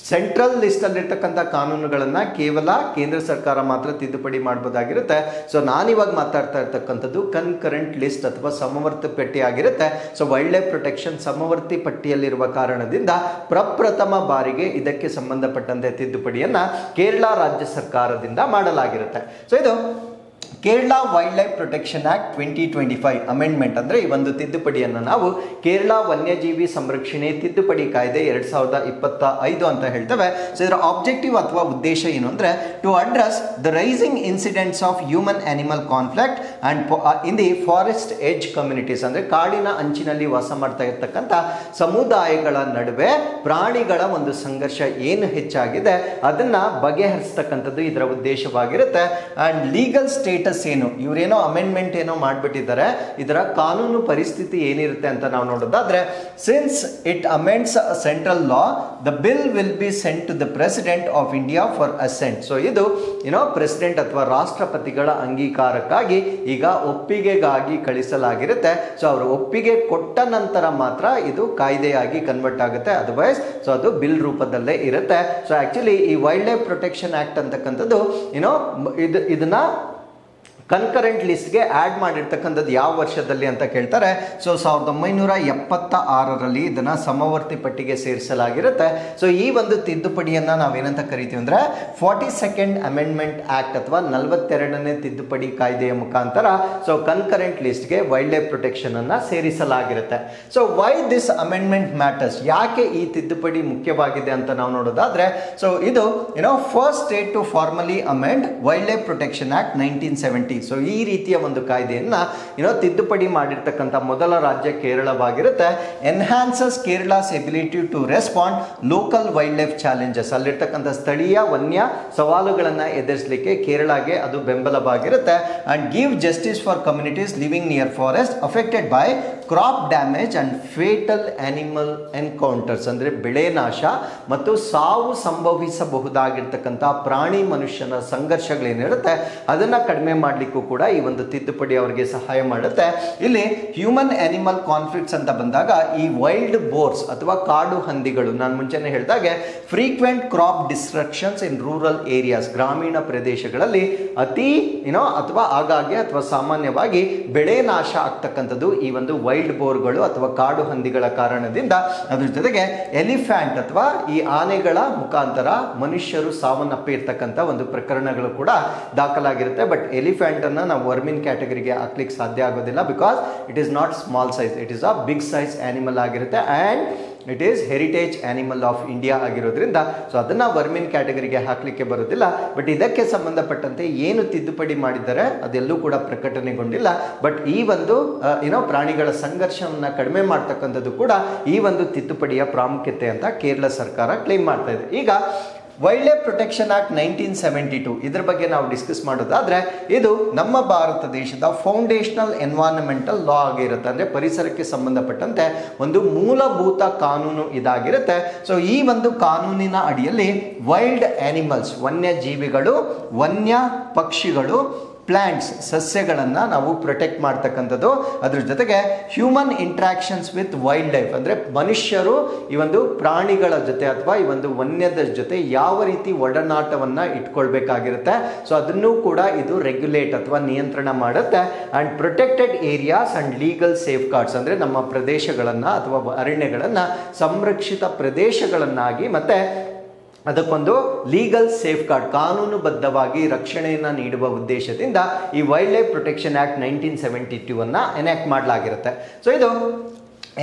ಸೆಂಟ್ರಲ್ ಲಿಸ್ಟ್ ಅಲ್ಲಿರ್ತಕ್ಕಂಥ ಕಾನೂನುಗಳನ್ನ ಕೇವಲ ಕೇಂದ್ರ ಸರ್ಕಾರ ಮಾತ್ರ ತಿದ್ದುಪಡಿ ಮಾಡಬಹುದಾಗಿರುತ್ತೆ. ಸೊ ನಾನಿವಾಗ ಮಾತಾಡ್ತಾ ಇರ್ತಕ್ಕಂಥದ್ದು ಕನ್ಕರೆಂಟ್ ಲಿಸ್ಟ್ ಅಥವಾ ಸಮವರ್ತಿ ಪಟ್ಟಿ ಆಗಿರುತ್ತೆ. ಸೊ ವೈಲ್ಡ್ ಲೈಫ್ ಪ್ರೊಟೆಕ್ಷನ್ ಸಮವರ್ತಿ ಪಟ್ಟಿಯಲ್ಲಿರುವ ಕಾರಣದಿಂದ ಪ್ರಪ್ರಥಮ ಬಾರಿಗೆ ಇದಕ್ಕೆ ಸಂಬಂಧಪಟ್ಟಂತೆ ತಿದ್ದುಪಡಿಯನ್ನ ಕೇರಳ ರಾಜ್ಯ ಸರ್ಕಾರದಿಂದ ಮಾಡಲಾಗಿರುತ್ತೆ. ಸೊ ಇದು Kerala wild life protection act 2025 amendment ಅಂದ್ರೆ ಈ ಒಂದು ತಿದ್ದುಪಡಿಯನ್ನು ನಾವು ಕೇರಳ ವನ್ಯಜೀವಿ ಸಂರಕ್ಷಣೆ ತಿದ್ದುಪಡಿ ಕಾಯ್ದೆ 2025 ಅಂತ ಹೇಳ್ತೇವೆ. ಸೊ ಇದರ ಆಬ್ಜೆಕ್ಟಿವ್ ಅಥವಾ ಉದ್ದೇಶ ಏನು ಅಂದ್ರೆ to address the rising incidents of human animal conflict and in the forest edge communities, ಅಂದ್ರೆ ಕಾಡಿನ ಅಂಚಿನಲ್ಲಿ ವಾಸ ಮಾಡ್ತಾ ಇರ್ತಕ್ಕಂಥ ಸಮುದಾಯಗಳ ನಡುವೆ ಪ್ರಾಣಿಗಳ ಒಂದು ಸಂಘರ್ಷ ಏನು ಹೆಚ್ಚಾಗಿದೆ ಅದನ್ನ ಬಗೆಹರಿಸ್ತಕ್ಕಂಥದ್ದು ಇದರ ಉದ್ದೇಶವಾಗಿರುತ್ತೆ. ಅಂಡ್ ಲೀಗಲ್ ಸ್ಟೇಟಸ್ ಏನು, ಇವರೇನೋ ಅಮೆಂಡ್ಮೆಂಟ್ ಏನೋ ಮಾಡ್ಬಿಟ್ಟಿದ್ದಾರೆ, ಇದರ ಕಾನೂನು ಪರಿಸ್ಥಿತಿ ಏನಿರುತ್ತೆ ಅಂತ ನಾವು ನೋಡೋದಾದ್ರೆ, since it amends central law the bill will be sent to the president of India for assent. So ಇದು ಪ್ರೆಸಿಡೆಂಟ್ ಅಥವಾ ರಾಷ್ಟ್ರಪತಿಗಳ ಅಂಗೀಕಾರಕ್ಕಾಗಿ ಈಗ ಒಪ್ಪಿಗೆಗಾಗಿ ಕಳಿಸಲಾಗಿರುತ್ತೆ. ಸೊ ಅವರು ಒಪ್ಪಿಗೆ ಕೊಟ್ಟ ನಂತರ ಮಾತ್ರ ಇದು ಕಾಯ್ದೆಯಾಗಿ ಕನ್ವರ್ಟ್ ಆಗುತ್ತೆ, ಅದರ್ವೈಸ್ ಸೊ ಅದು ಬಿಲ್ ರೂಪದಲ್ಲೇ ಇರುತ್ತೆ. ಸೊ ಆಕ್ಚುಲಿ ಈ ವೈಲ್ಡ್ ಲೈಫ್ ಪ್ರೊಟೆಕ್ಷನ್ ಆಕ್ಟ್ ಅಂತಕ್ಕಂಥದ್ದು ಇದನ್ನ ಕನ್ಕರೆಂಟ್ ಲಿಸ್ಟ್ಗೆ ಆ್ಯಡ್ ಮಾಡಿರ್ತಕ್ಕಂಥದ್ದು ಯಾವ ವರ್ಷದಲ್ಲಿ ಅಂತ ಕೇಳ್ತಾರೆ. ಸೊ 1976ರಲ್ಲಿ ಇದನ್ನು ಸಮವರ್ತಿ ಪಟ್ಟಿಗೆ ಸೇರಿಸಲಾಗಿರುತ್ತೆ. ಸೊ ಈ ಒಂದು ತಿದ್ದುಪಡಿಯನ್ನು ನಾವೇನಂತ ಕರಿತೀವಿ ಅಂದರೆ 42nd ಅಮೆಂಡ್ಮೆಂಟ್ ಆ್ಯಕ್ಟ್ ಅಥವಾ 42ನೇ ತಿದ್ದುಪಡಿ ಕಾಯ್ದೆಯ ಮುಖಾಂತರ ಸೊ ಕನ್ಕರೆಂಟ್ ಲಿಸ್ಟ್ಗೆ ವೈಲ್ಡ್ ಲೈಫ್ ಪ್ರೊಟೆಕ್ಷನ್ ಅನ್ನು ಸೇರಿಸಲಾಗಿರುತ್ತೆ. So why this amendment matters, ಯಾಕೆ ಈ ತಿದ್ದುಪಡಿ ಮುಖ್ಯವಾಗಿದೆ ಅಂತ ನಾವು ನೋಡೋದಾದ್ರೆ, ಸೊ ಇದು first state to formally amend wildlife protection act 1970. So ಈ ರೀತಿಯ ಒಂದು ಕಾಯ್ದೆಯನ್ನ ತಿದ್ದುಪಡಿ ಮಾಡಿರ್ತಕ್ಕಂಥ ಮೊದಲ ರಾಜ್ಯ ಕೇರಳವಾಗಿರುತ್ತೆ. Enhances Kerala's ability to respond local wildlife challenges, ಅಲ್ಲಿರ್ತಕ್ಕಂಥ ಸ್ಥಳೀಯ ವನ್ಯ ಸವಾಲುಗಳನ್ನ ಎದುರಿಸಲಿಕ್ಕೆ ಕೇರಳಗೆ ಅದು ಬೆಂಬಲವಾಗಿರುತ್ತೆ. And give justice for communities living near forest affected by crop damage and fatal animal encounters, ಅಂದ್ರೆ ಬೆಳೆ ನಾಶ ಮತ್ತು ಸಾವು ಸಂಭವಿಸಬಹುದಾಗಿರ್ತಕ್ಕಂಥ ಪ್ರಾಣಿ ಮನುಷ್ಯನ ಸಂಘರ್ಷಗಳೇನಿರುತ್ತೆ ಅದನ್ನ ಕಡಿಮೆ ಮಾಡಲಿಕ್ಕೂ ಕೂಡ ಈ ಒಂದು ತಿದ್ದುಪಡಿ ಅವರಿಗೆ ಸಹಾಯ ಮಾಡುತ್ತೆ. ಇಲ್ಲಿ ಹ್ಯೂಮನ್ ಆನಿಮಲ್ ಕಾನ್ಫ್ಲಿಕ್ಟ್ಸ್ ಅಂತ ಬಂದಾಗ ಈ ವೈಲ್ಡ್ ಬೋರ್ಸ್ ಅಥವಾ ಕಾಡು ಹಂದಿಗಳು, ನಾನು ಮುಂಚೆನೆ ಹೇಳಿದಾಗೆ frequent crop destructions in rural areas, ಗ್ರಾಮೀಣ ಪ್ರದೇಶಗಳಲ್ಲಿ ಅತಿ ಅಥವಾ ಆಗಾಗ್ಗೆ ಅಥವಾ ಸಾಮಾನ್ಯವಾಗಿ ಬೆಳೆ ನಾಶ ಆಗ್ತಕ್ಕಂಥದ್ದು ಈ ಒಂದು ವೈಲ್ಡ್ ಬೋರ್ಗಳು ಅಥವಾ ಕಾಡು ಹಂದಿಗಳ ಕಾರಣದಿಂದ. ಅದ್ರ ಜೊತೆಗೆ ಎಲಿಫ್ಯಾಂಟ್ ಅಥವಾ ಈ ಆನೆಗಳ ಮುಖಾಂತರ ಮನುಷ್ಯರು ಸಾವನ್ನಪ್ಪಿರ್ತಕ್ಕಂಥ ಒಂದು ಪ್ರಕರಣಗಳು ಕೂಡ ದಾಖಲಾಗಿರುತ್ತೆ. ಬಟ್ ಎಲಿಫ್ಯಾಂಟ್ ಅನ್ನ ನಾವು ವರ್ಮಿನ್ ಕ್ಯಾಟಗರಿಗೆ ಹಾಕ್ಲಿಕ್ಕೆ ಸಾಧ್ಯ ಆಗೋದಿಲ್ಲ, because it is not small size, it is a big size animal ಆಗಿರುತ್ತೆ and it is heritage animal of India ಆಗಿರೋದ್ರಿಂದ ಸೊ ಅದನ್ನ ವರ್ಮಿನ್ ಕ್ಯಾಟಗರಿಗೆ ಹಾಕ್ಲಿಕ್ಕೆ ಬರೋದಿಲ್ಲ. ಬಟ್ ಇದಕ್ಕೆ ಸಂಬಂಧಪಟ್ಟಂತೆ ಏನು ತಿದ್ದುಪಡಿ ಮಾಡಿದ್ದಾರೆ ಅದೆಲ್ಲೂ ಕೂಡ ಪ್ರಕಟಣೆಗೊಂಡಿಲ್ಲ. ಬಟ್ ಈ ಒಂದು ಪ್ರಾಣಿಗಳ ಸಂಘರ್ಷವನ್ನ ಕಡಿಮೆ ಮಾಡ್ತಕ್ಕಂಥದ್ದು ಕೂಡ ಈ ಒಂದು ತಿದ್ದುಪಡಿಯ ಪ್ರಾಮುಖ್ಯತೆ ಅಂತ ಕೇರಳ ಸರ್ಕಾರ ಕ್ಲೇಮ್ ಮಾಡ್ತಾ ಇದೆ. ಈಗ ವೈಲ್ಡ್ ಲೈಫ್ ಪ್ರೊಟೆಕ್ಷನ್ ಆಕ್ಟ್ 1972 ಇದ್ರ ಬಗ್ಗೆ ನಾವು ಡಿಸ್ಕಸ್ ಮಾಡೋದಾದ್ರೆ ಇದು ನಮ್ಮ ಭಾರತ ದೇಶದ ಫೌಂಡೇಶನಲ್ ಎನ್ವೈರನ್ಮೆಂಟಲ್ ಲಾ ಆಗಿರುತ್ತೆ. ಅಂದ್ರೆ ಪರಿಸರಕ್ಕೆ ಸಂಬಂಧಪಟ್ಟಂತೆ ಒಂದು ಮೂಲಭೂತ ಕಾನೂನು ಇದಾಗಿರುತ್ತೆ. ಸೊ ಈ ಒಂದು ಕಾನೂನಿನ ಅಡಿಯಲ್ಲಿ ವೈಲ್ಡ್ ಆನಿಮಲ್ಸ್, ವನ್ಯ ಜೀವಿಗಳು, ವನ್ಯ ಪಕ್ಷಿಗಳು, ಪ್ಲಾಂಟ್ಸ್, ಸಸ್ಯಗಳನ್ನು ನಾವು ಪ್ರೊಟೆಕ್ಟ್ ಮಾಡ್ತಕ್ಕಂಥದ್ದು. ಅದ್ರ ಜೊತೆಗೆ human interactions with wild life, ಅಂದರೆ ಮನುಷ್ಯರು ಈ ಒಂದು ಪ್ರಾಣಿಗಳ ಜೊತೆ ಅಥವಾ ಈ ಒಂದು ವನ್ಯದ ಜೊತೆ ಯಾವ ರೀತಿ ಒಡನಾಟವನ್ನು ಇಟ್ಕೊಳ್ಬೇಕಾಗಿರುತ್ತೆ. ಸೊ ಅದನ್ನು ಕೂಡ ಇದು ರೆಗ್ಯುಲೇಟ್ ಅಥವಾ ನಿಯಂತ್ರಣ ಮಾಡುತ್ತೆ. And protected areas and legal safe guards, ಅಂದರೆ ನಮ್ಮ ಪ್ರದೇಶಗಳನ್ನು ಅಥವಾ ಅರಣ್ಯಗಳನ್ನು ಸಂರಕ್ಷಿತ ಪ್ರದೇಶಗಳನ್ನಾಗಿ ಮತ್ತೆ ಅದಕ್ಕೊಂದು ಲೀಗಲ್ ಸೇಫ್ ಗಾರ್ಡ್, ಕಾನೂನುಬದ್ಧವಾಗಿ ರಕ್ಷಣೆಯನ್ನು ನೀಡುವ ಉದ್ದೇಶದಿಂದ ಈ ವೈಲ್ಡ್ ಲೈಫ್ ಪ್ರೊಟೆಕ್ಷನ್ ಆಕ್ಟ್ 1972 ಅನ್ನ ಎನಾಕ್ಟ್ ಮಾಡಲಾಗಿರುತ್ತೆ. ಸೊ ಇದು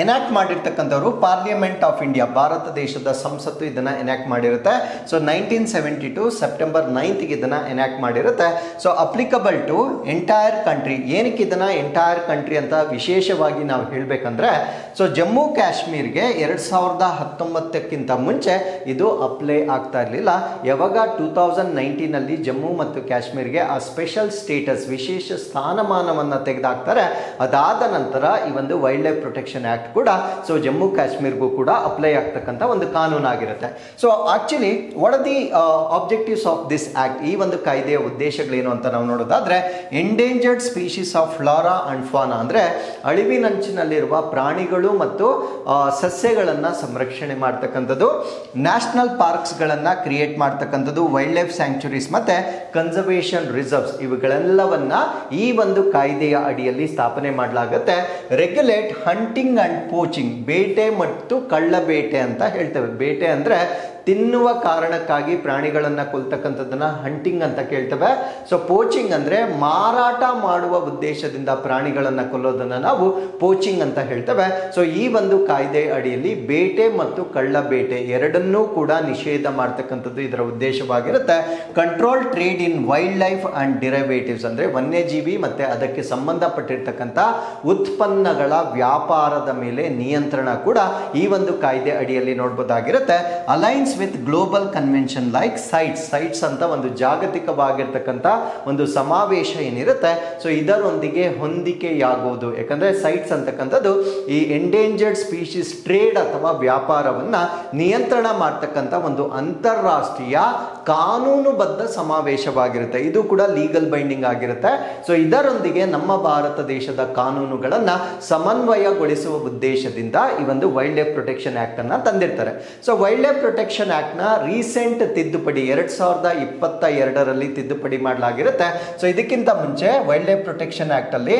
ಎನಾಕ್ಟ್ ಮಾಡಿರ್ತಕ್ಕಂಥವ್ರು ಪಾರ್ಲಿಮೆಂಟ್ ಆಫ್ ಇಂಡಿಯಾ, ಭಾರತ ದೇಶದ ಸಂಸತ್ತು ಇದನ್ನ ಎನಾಕ್ಟ್ ಮಾಡಿರುತ್ತೆ. ಸೊ 1972 ಸೆಪ್ಟೆಂಬರ್ 9ಗೆ ಇದನ್ನ ಎನಾಕ್ಟ್ ಮಾಡಿರುತ್ತೆ. So applicable to entire country. ಏನಕ್ಕೆ ಇದನ್ನ ಎಂಟೈರ್ ಕಂಟ್ರಿ ಅಂತ ವಿಶೇಷವಾಗಿ ನಾವು ಹೇಳಬೇಕಂದ್ರೆ, ಸೊ ಜಮ್ಮು ಕಾಶ್ಮೀರ್ಗೆ 2019ಕ್ಕಿಂತ ಮುಂಚೆ ಇದು ಅಪ್ಲೈ ಆಗ್ತಾ ಇರಲಿಲ್ಲ. ಯಾವಾಗ 2019ನಲ್ಲಿ ಜಮ್ಮು ಮತ್ತು ಕಾಶ್ಮೀರ್ಗೆ ಆ ಸ್ಪೆಷಲ್ ಸ್ಟೇಟಸ್, ವಿಶೇಷ ಸ್ಥಾನಮಾನವನ್ನು ತೆಗೆದಾಕ್ತಾರೆ, ಅದಾದ ನಂತರ ಈ ಒಂದು ವೈಲ್ಡ್ ಲೈಫ್ ಪ್ರೊಟೆಕ್ಷನ್ ಆಕ್ಟ್ ಕೂಡ ಸೊ ಜಮ್ಮು ಕಾಶ್ಮೀರ್ಗೂ ಕೂಡ ಅಪ್ಲೈ ಆಗ್ತಕ್ಕಂಥ ಒಂದು ಕಾನೂನು ಆಗಿರುತ್ತೆ. So actually what are the objectives of this act, ಈ ಒಂದು ಕಾಯ್ದೆಯ ಉದ್ದೇಶಗಳೇನು ಅಂತ ನಾವು ನೋಡೋದಾದ್ರೆ, endangered species of flora and fauna, ಅಂದ್ರೆ ಅಳಿವಿನಂಚಿನಲ್ಲಿರುವ ಪ್ರಾಣಿಗಳು ಮತ್ತು ಸಸ್ಯಗಳನ್ನ ಸಂರಕ್ಷಣೆ ಮಾಡ್ತಕ್ಕಂಥದ್ದು, ನ್ಯಾಷನಲ್ ಪಾರ್ಕ್ಸ್ಗಳನ್ನ ಕ್ರಿಯೇಟ್ ಮಾಡ್ತಕ್ಕಂಥದ್ದು, ವೈಲ್ಡ್ ಲೈಫ್ ಸ್ಯಾಂಕ್ಚುರೀಸ್ ಮತ್ತೆ ಕನ್ಸರ್ವೇಷನ್ ರಿಸರ್ವ್ಸ್, ಇವುಗಳೆಲ್ಲವನ್ನ ಈ ಒಂದು ಕಾಯ್ದೆಯ ಅಡಿಯಲ್ಲಿ ಸ್ಥಾಪನೆ ಮಾಡಲಾಗುತ್ತೆ. ರೆಗ್ಯುಲೇಟ್ ಹಂಟಿಂಗ್ ಅಂಡ್ ಪೋಚಿಂಗ್, ಬೇಟೆ ಮತ್ತು ಕಳ್ಳ ಬೇಟೆ ಅಂತ ಹೇಳ್ತೇವೆ. ಬೇಟೆ ಅಂದ್ರೆ ತಿನ್ನುವ ಕಾರಣಕ್ಕಾಗಿ ಪ್ರಾಣಿಗಳನ್ನ ಕೊಲ್ತಕ್ಕಂಥದ್ದನ್ನ ಹಂಟಿಂಗ್ ಅಂತ ಕೇಳ್ತೇವೆ. ಸೊ ಪೋಚಿಂಗ್ ಅಂದ್ರೆ ಮಾರಾಟ ಮಾಡುವ ಉದ್ದೇಶದಿಂದ ಪ್ರಾಣಿಗಳನ್ನ ಕೊಲ್ಲೋದನ್ನ ನಾವು ಪೋಚಿಂಗ್ ಅಂತ ಹೇಳ್ತೇವೆ. ಸೊ ಈ ಒಂದು ಕಾಯ್ದೆ ಅಡಿಯಲ್ಲಿ ಬೇಟೆ ಮತ್ತು ಕಳ್ಳ ಬೇಟೆ ಎರಡನ್ನೂ ಕೂಡ ನಿಷೇಧ ಮಾಡ್ತಕ್ಕಂಥದ್ದು ಇದರ ಉದ್ದೇಶವಾಗಿರುತ್ತೆ. Control trade in wildlife and derivatives, ಅಂದ್ರೆ ವನ್ಯಜೀವಿ ಮತ್ತೆ ಅದಕ್ಕೆ ಸಂಬಂಧಪಟ್ಟಿರ್ತಕ್ಕಂಥ ಉತ್ಪನ್ನಗಳ ವ್ಯಾಪಾರದ ಮೇಲೆ ನಿಯಂತ್ರಣ ಕೂಡ ಈ ಒಂದು ಕಾಯ್ದೆ ಅಡಿಯಲ್ಲಿ ನೋಡಬಹುದಾಗಿರುತ್ತೆ. Aligns with global convention like CITES ಅಂತ ಒಂದು ಜಾಗತಿಕವಾಗಿರ್ತಕ್ಕಂಥ ಒಂದು ಸಮಾವೇಶ ಏನಿರುತ್ತೆ, ಸೊ ಇದರೊಂದಿಗೆ ಹೊಂದಿಕೆಯಾಗುವುದು. ಯಾಕಂದ್ರೆ ಸೈಟ್ಸ್ ಅಂತಕ್ಕಂಥದ್ದು ಈ ಎಂಡೇಂಜರ್ಡ್ ಸ್ಪೀಶೀಸ್ ಟ್ರೇಡ್ ಅಥವಾ ವ್ಯಾಪಾರವನ್ನ ನಿಯಂತ್ರಣ ಮಾಡ್ತಕ್ಕಂಥ ಒಂದು ಅಂತಾರಾಷ್ಟ್ರೀಯ ಕಾನೂನುಬದ್ಧ ಸಮಾವೇಶವಾಗಿರುತ್ತೆ. ಇದು ಕೂಡ ಲೀಗಲ್ ಬೈಂಡಿಂಗ್ ಆಗಿರುತ್ತೆ. ಸೊ ಇದರೊಂದಿಗೆ ನಮ್ಮ ಭಾರತ ದೇಶದ ಕಾನೂನುಗಳನ್ನ ಸಮನ್ವಯಗೊಳಿಸುವ ಉದ್ದೇಶದಿಂದ ಈ ಒಂದು ವೈಲ್ಡ್ ಲೈಫ್ ಪ್ರೊಟೆಕ್ಷನ್ ಆಕ್ಟ್ ಅನ್ನ ತಂದಿರ್ತಾರೆ. So wildlife protection act ನ ರೀಸೆಂಟ್ ತಿದ್ದುಪಡಿ 2022ರಲ್ಲಿ ತಿದ್ದುಪಡಿ ಮಾಡಲಾಗಿರುತ್ತೆ. ಸೊ ಇದಕ್ಕಿಂತ ಮುಂಚೆ ವೈಲ್ಡ್ ಲೈಫ್ ಪ್ರೊಟೆಕ್ಷನ್ ಆಕ್ಟ್ ಅಲ್ಲಿ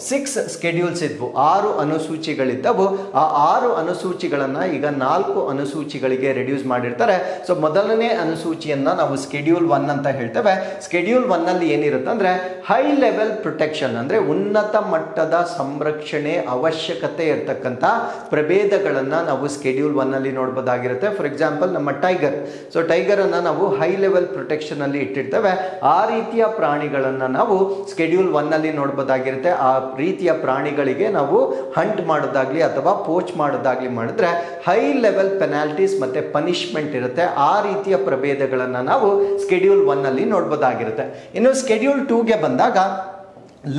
6 ಸ್ಕೆಡ್ಯೂಲ್ಸ್ ಇದ್ವು, 6 ಅನುಸೂಚಿಗಳಿದ್ದವು. ಆ 6 ಅನುಸೂಚಿಗಳನ್ನ ಈಗ 4 ಅನುಸೂಚಿಗಳಿಗೆ ರೆಡ್ಯೂಸ್ ಮಾಡಿರ್ತಾರೆ. ಸೊ ಮೊದಲನೇ ಅನುಸೂಚಿಯನ್ನ ನಾವು ಸ್ಕೆಡ್ಯೂಲ್ 1 ಅಂತ ಹೇಳ್ತೇವೆ. ಸ್ಕೆಡ್ಯೂಲ್ 1 ಅಲ್ಲಿ ಏನಿರುತ್ತೆ ಅಂದ್ರೆ ಹೈ ಲೆವೆಲ್ ಪ್ರೊಟೆಕ್ಷನ್, ಅಂದ್ರೆ ಉನ್ನತ ಮಟ್ಟದ ಸಂರಕ್ಷಣೆ ಅವಶ್ಯಕತೆ ಇರ್ತಕ್ಕಂಥ ಆಗಿರ್ತಕ್ಕಂಥ ಪ್ರಭೇದಗಳನ್ನು ನಾವು ಸ್ಕೆಡ್ಯೂಲ್ 1 ಅಲ್ಲಿ ನೋಡ್ಬೋದಾಗಿರುತ್ತೆ. ಫಾರ್ ಎಕ್ಸಾಂಪಲ್ ನಮ್ಮ ಟೈಗರ್. ಸೊ ಟೈಗರ್ ಅನ್ನ ನಾವು ಹೈ ಲೆವೆಲ್ ಪ್ರೊಟೆಕ್ಷನ್ ಅಲ್ಲಿ ಇಟ್ಟಿರ್ತೇವೆ. ಆ ರೀತಿಯ ಪ್ರಾಣಿಗಳನ್ನ ನಾವು ಸ್ಕೆಡ್ಯೂಲ್ 1 ಅಲ್ಲಿ ನೋಡ್ಬೋದಾಗಿರುತ್ತೆ. ಆ ರೀತಿಯ ಪ್ರಾಣಿಗಳಿಗೆ ನಾವು ಹಂಟ್ ಮಾಡೋದಾಗ್ಲಿ ಅಥವಾ ಪೋಚ್ ಮಾಡೋದಾಗ್ಲಿ ಮಾಡಿದ್ರೆ ಹೈ ಲೆವೆಲ್ ಪೆನಾಲ್ಟೀಸ್ ಮತ್ತೆ ಪನಿಷ್ಮೆಂಟ್ ಇರುತ್ತೆ. ಆ ರೀತಿಯ ಪ್ರಭೇದಗಳನ್ನ ನಾವು ಸ್ಕೆಡ್ಯೂಲ್ 1 ಅಲ್ಲಿ ನೋಡ್ಬೋದಾಗಿರುತ್ತೆ. ಇನ್ನು ಸ್ಕೆಡ್ಯೂಲ್ 2ಗೆ ಬಂದಾಗ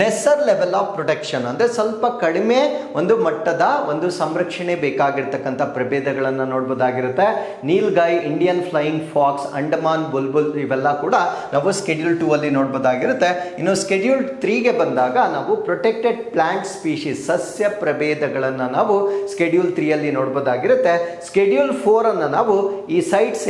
ಲೆಸ್ಸರ್ ಲೆವೆಲ್ ಆಫ್ ಪ್ರೊಟೆಕ್ಷನ್ ಅಂದರೆ ಸ್ವಲ್ಪ ಕಡಿಮೆ ಒಂದು ಮಟ್ಟದ ಒಂದು ಸಂರಕ್ಷಣೆ ಬೇಕಾಗಿರ್ತಕ್ಕಂಥ ಪ್ರಭೇದಗಳನ್ನು ನೋಡ್ಬೋದಾಗಿರುತ್ತೆ. Nilgai, Indian flying fox, Andaman bulbul ಇವೆಲ್ಲ ಕೂಡ ನಾವು ಸ್ಕೆಡ್ಯೂಲ್ 2 ಅಲ್ಲಿ ನೋಡ್ಬೋದಾಗಿರುತ್ತೆ. ಇನ್ನು ಸ್ಕೆಡ್ಯೂಲ್ 3ಗೆ ಬಂದಾಗ ನಾವು ಪ್ರೊಟೆಕ್ಟೆಡ್ ಪ್ಲಾಂಟ್ ಸ್ಪೀಶೀಸ್ ಸಸ್ಯ ಪ್ರಭೇದಗಳನ್ನು ನಾವು ಸ್ಕೆಡ್ಯೂಲ್ 3 ಅಲ್ಲಿ ನೋಡ್ಬೋದಾಗಿರುತ್ತೆ. ಸ್ಕೆಡ್ಯೂಲ್ 4 ಅನ್ನು ನಾವು ಈ ಸೈಟ್ಸ್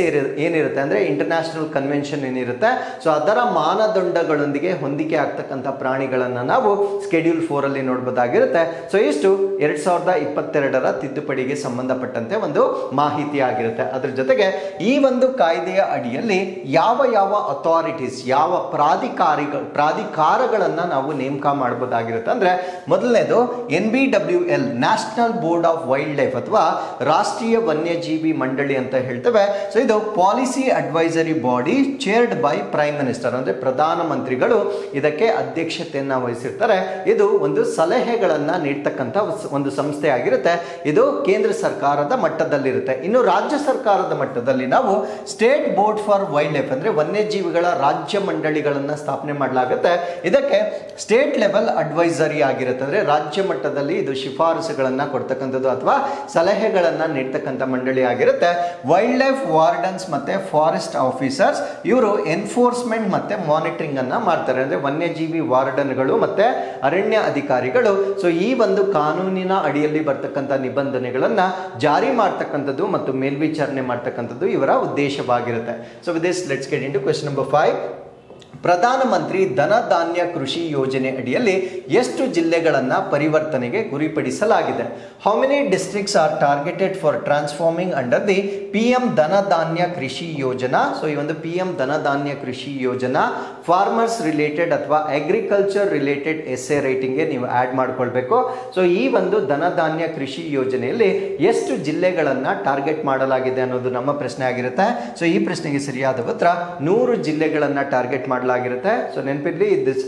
ಏನಿರುತ್ತೆ ಅಂದರೆ ಇಂಟರ್ನ್ಯಾಷನಲ್ ಕನ್ವೆನ್ಷನ್ ಏನಿರುತ್ತೆ ಸೊ ಅದರ ಮಾನದಂಡಗಳೊಂದಿಗೆ ಹೊಂದಿಕೆ ಆಗ್ತಕ್ಕಂಥ ಪ್ರಾಣಿಗಳ ನಾವು ಸ್ಕೆಡ್ಯೂಲ್ 4 ಅಲ್ಲಿ ನೋಡಬಹುದಾಗಿರುತ್ತೆ. ಸೊ ಇಷ್ಟು 2022ರ ತಿದ್ದುಪಡಿಗೆ ಸಂಬಂಧಪಟ್ಟಂತೆ ಒಂದು ಮಾಹಿತಿ ಆಗಿರುತ್ತೆ. ಅದರ ಜೊತೆಗೆ ಈ ಒಂದು ಕಾಯ್ದೆಯ ಅಡಿಯಲ್ಲಿ ಯಾವ ಯಾವ ಅಥಾರಿಟೀಸ್, ಯಾವ ಪ್ರಾಧಿಕಾರಗಳನ್ನ ನಾವು ನೇಮಕ ಮಾಡಬಹುದಾಗಿರುತ್ತೆ ಅಂದ್ರೆ ಮೊದಲನೇದು NBWL, national board of wild life ಅಥವಾ ರಾಷ್ಟ್ರೀಯ ವನ್ಯಜೀವಿ ಮಂಡಳಿ ಅಂತ ಹೇಳ್ತೇವೆ. ಸೊ ಇದು policy advisory body chaired by prime minister ಅಂದ್ರೆ ಪ್ರಧಾನಮಂತ್ರಿಗಳು ಇದಕ್ಕೆ ಅಧ್ಯಕ್ಷತೆಯನ್ನು ವಹಿಸಿರ್ತಾರೆ. ಇದು ಒಂದು ಸಲಹೆಗಳನ್ನ ನೀಡ್ತಕ್ಕಂಥ ಒಂದು ಸಂಸ್ಥೆ ಆಗಿರುತ್ತೆ. ಇದು ಕೇಂದ್ರ ಸರ್ಕಾರದ ಮಟ್ಟದಲ್ಲಿರುತ್ತೆ. ಇನ್ನು ರಾಜ್ಯ ಸರ್ಕಾರದ ಮಟ್ಟದಲ್ಲಿ ನಾವು state board for wild life ಅಂದ್ರೆ ವನ್ಯಜೀವಿಗಳ ರಾಜ್ಯ ಮಂಡಳಿಗಳನ್ನ ಸ್ಥಾಪನೆ ಮಾಡಲಾಗುತ್ತೆ. ಇದಕ್ಕೆ ಸ್ಟೇಟ್ ಲೆವೆಲ್ ಅಡ್ವೈಸರಿ ಆಗಿರುತ್ತೆ ಅಂದ್ರೆ ರಾಜ್ಯ ಮಟ್ಟದಲ್ಲಿ ಇದು ಶಿಫಾರಸುಗಳನ್ನ ಕೊಡ್ತಕ್ಕಂಥದ್ದು ಅಥವಾ ಸಲಹೆಗಳನ್ನ ನೀಡ್ತಕ್ಕಂಥ ಮಂಡಳಿ ಆಗಿರುತ್ತೆ. ವೈಲ್ಡ್ ಲೈಫ್ ವಾರ್ಡನ್ಸ್ ಮತ್ತೆ ಫಾರೆಸ್ಟ್ ಆಫೀಸರ್ಸ್ ಇವರು ಎನ್ಫೋರ್ಸ್ಮೆಂಟ್ ಮತ್ತೆ ಮಾನಿಟರಿಂಗ್ ಅನ್ನ ಮಾಡ್ತಾರೆ ಅಂದ್ರೆ ವನ್ಯಜೀವಿ ವಾರ್ಡನ್ಗಳು ಮತ್ತೆ ಅರಣ್ಯ ಅಧಿಕಾರಿಗಳು. ಸೊ ಈ ಒಂದು ಕಾನೂನಿನ ಅಡಿಯಲ್ಲಿ ಬರ್ತಕ್ಕಂಥ ನಿಬಂಧನೆಗಳನ್ನ ಜಾರಿ ಮಾಡ್ತಕ್ಕಂಥದ್ದು ಮತ್ತು ಮೇಲ್ವಿಚಾರಣೆ ಮಾಡ್ತಕ್ಕಂಥದ್ದು ಇವರ ಉದ್ದೇಶವಾಗಿರುತ್ತೆ. So with this let's get into question number 5. Pradhan Mantri Dhan Dhaanya Krishi Yojana ಅಡಿಯಲ್ಲಿ ಎಷ್ಟು ಜಿಲ್ಲೆಗಳನ್ನು ಪರಿವರ್ತನೆಗೆ ಗುರಿಪಡಿಸಲಾಗಿದೆ? How many districts are targeted for transforming under the PM Dhan Dhaanya Krishi Yojana. So ಈ ಒಂದು PM Dhan Dhaanya Krishi Yojana farmers related ಅಥವಾ ಅಗ್ರಿಕಲ್ಚರ್ ರಿಲೇಟೆಡ್ ಎಸ್ಸೆ ರೈಟಿಂಗ್ಗೆ ನೀವು ಆ್ಯಡ್ ಮಾಡ್ಕೊಳ್ಬೇಕು. ಸೊ ಈ ಒಂದು ಧನಧಾನ್ಯ ಕೃಷಿ ಯೋಜನೆಯಲ್ಲಿ ಎಷ್ಟು ಜಿಲ್ಲೆಗಳನ್ನು ಟಾರ್ಗೆಟ್ ಮಾಡಲಾಗಿದೆ ಅನ್ನೋದು ನಮ್ಮ ಪ್ರಶ್ನೆ ಆಗಿರುತ್ತೆ. ಸೊ ಈ ಪ್ರಶ್ನೆಗೆ ಸರಿಯಾದ ಉತ್ತರ 100 ಜಿಲ್ಲೆಗಳನ್ನು ಟಾರ್ಗೆಟ್ ಮಾಡಲಾಗಿರುತ್ತೆ. ಸೊ ನೆನಪಿರ್ಲಿ,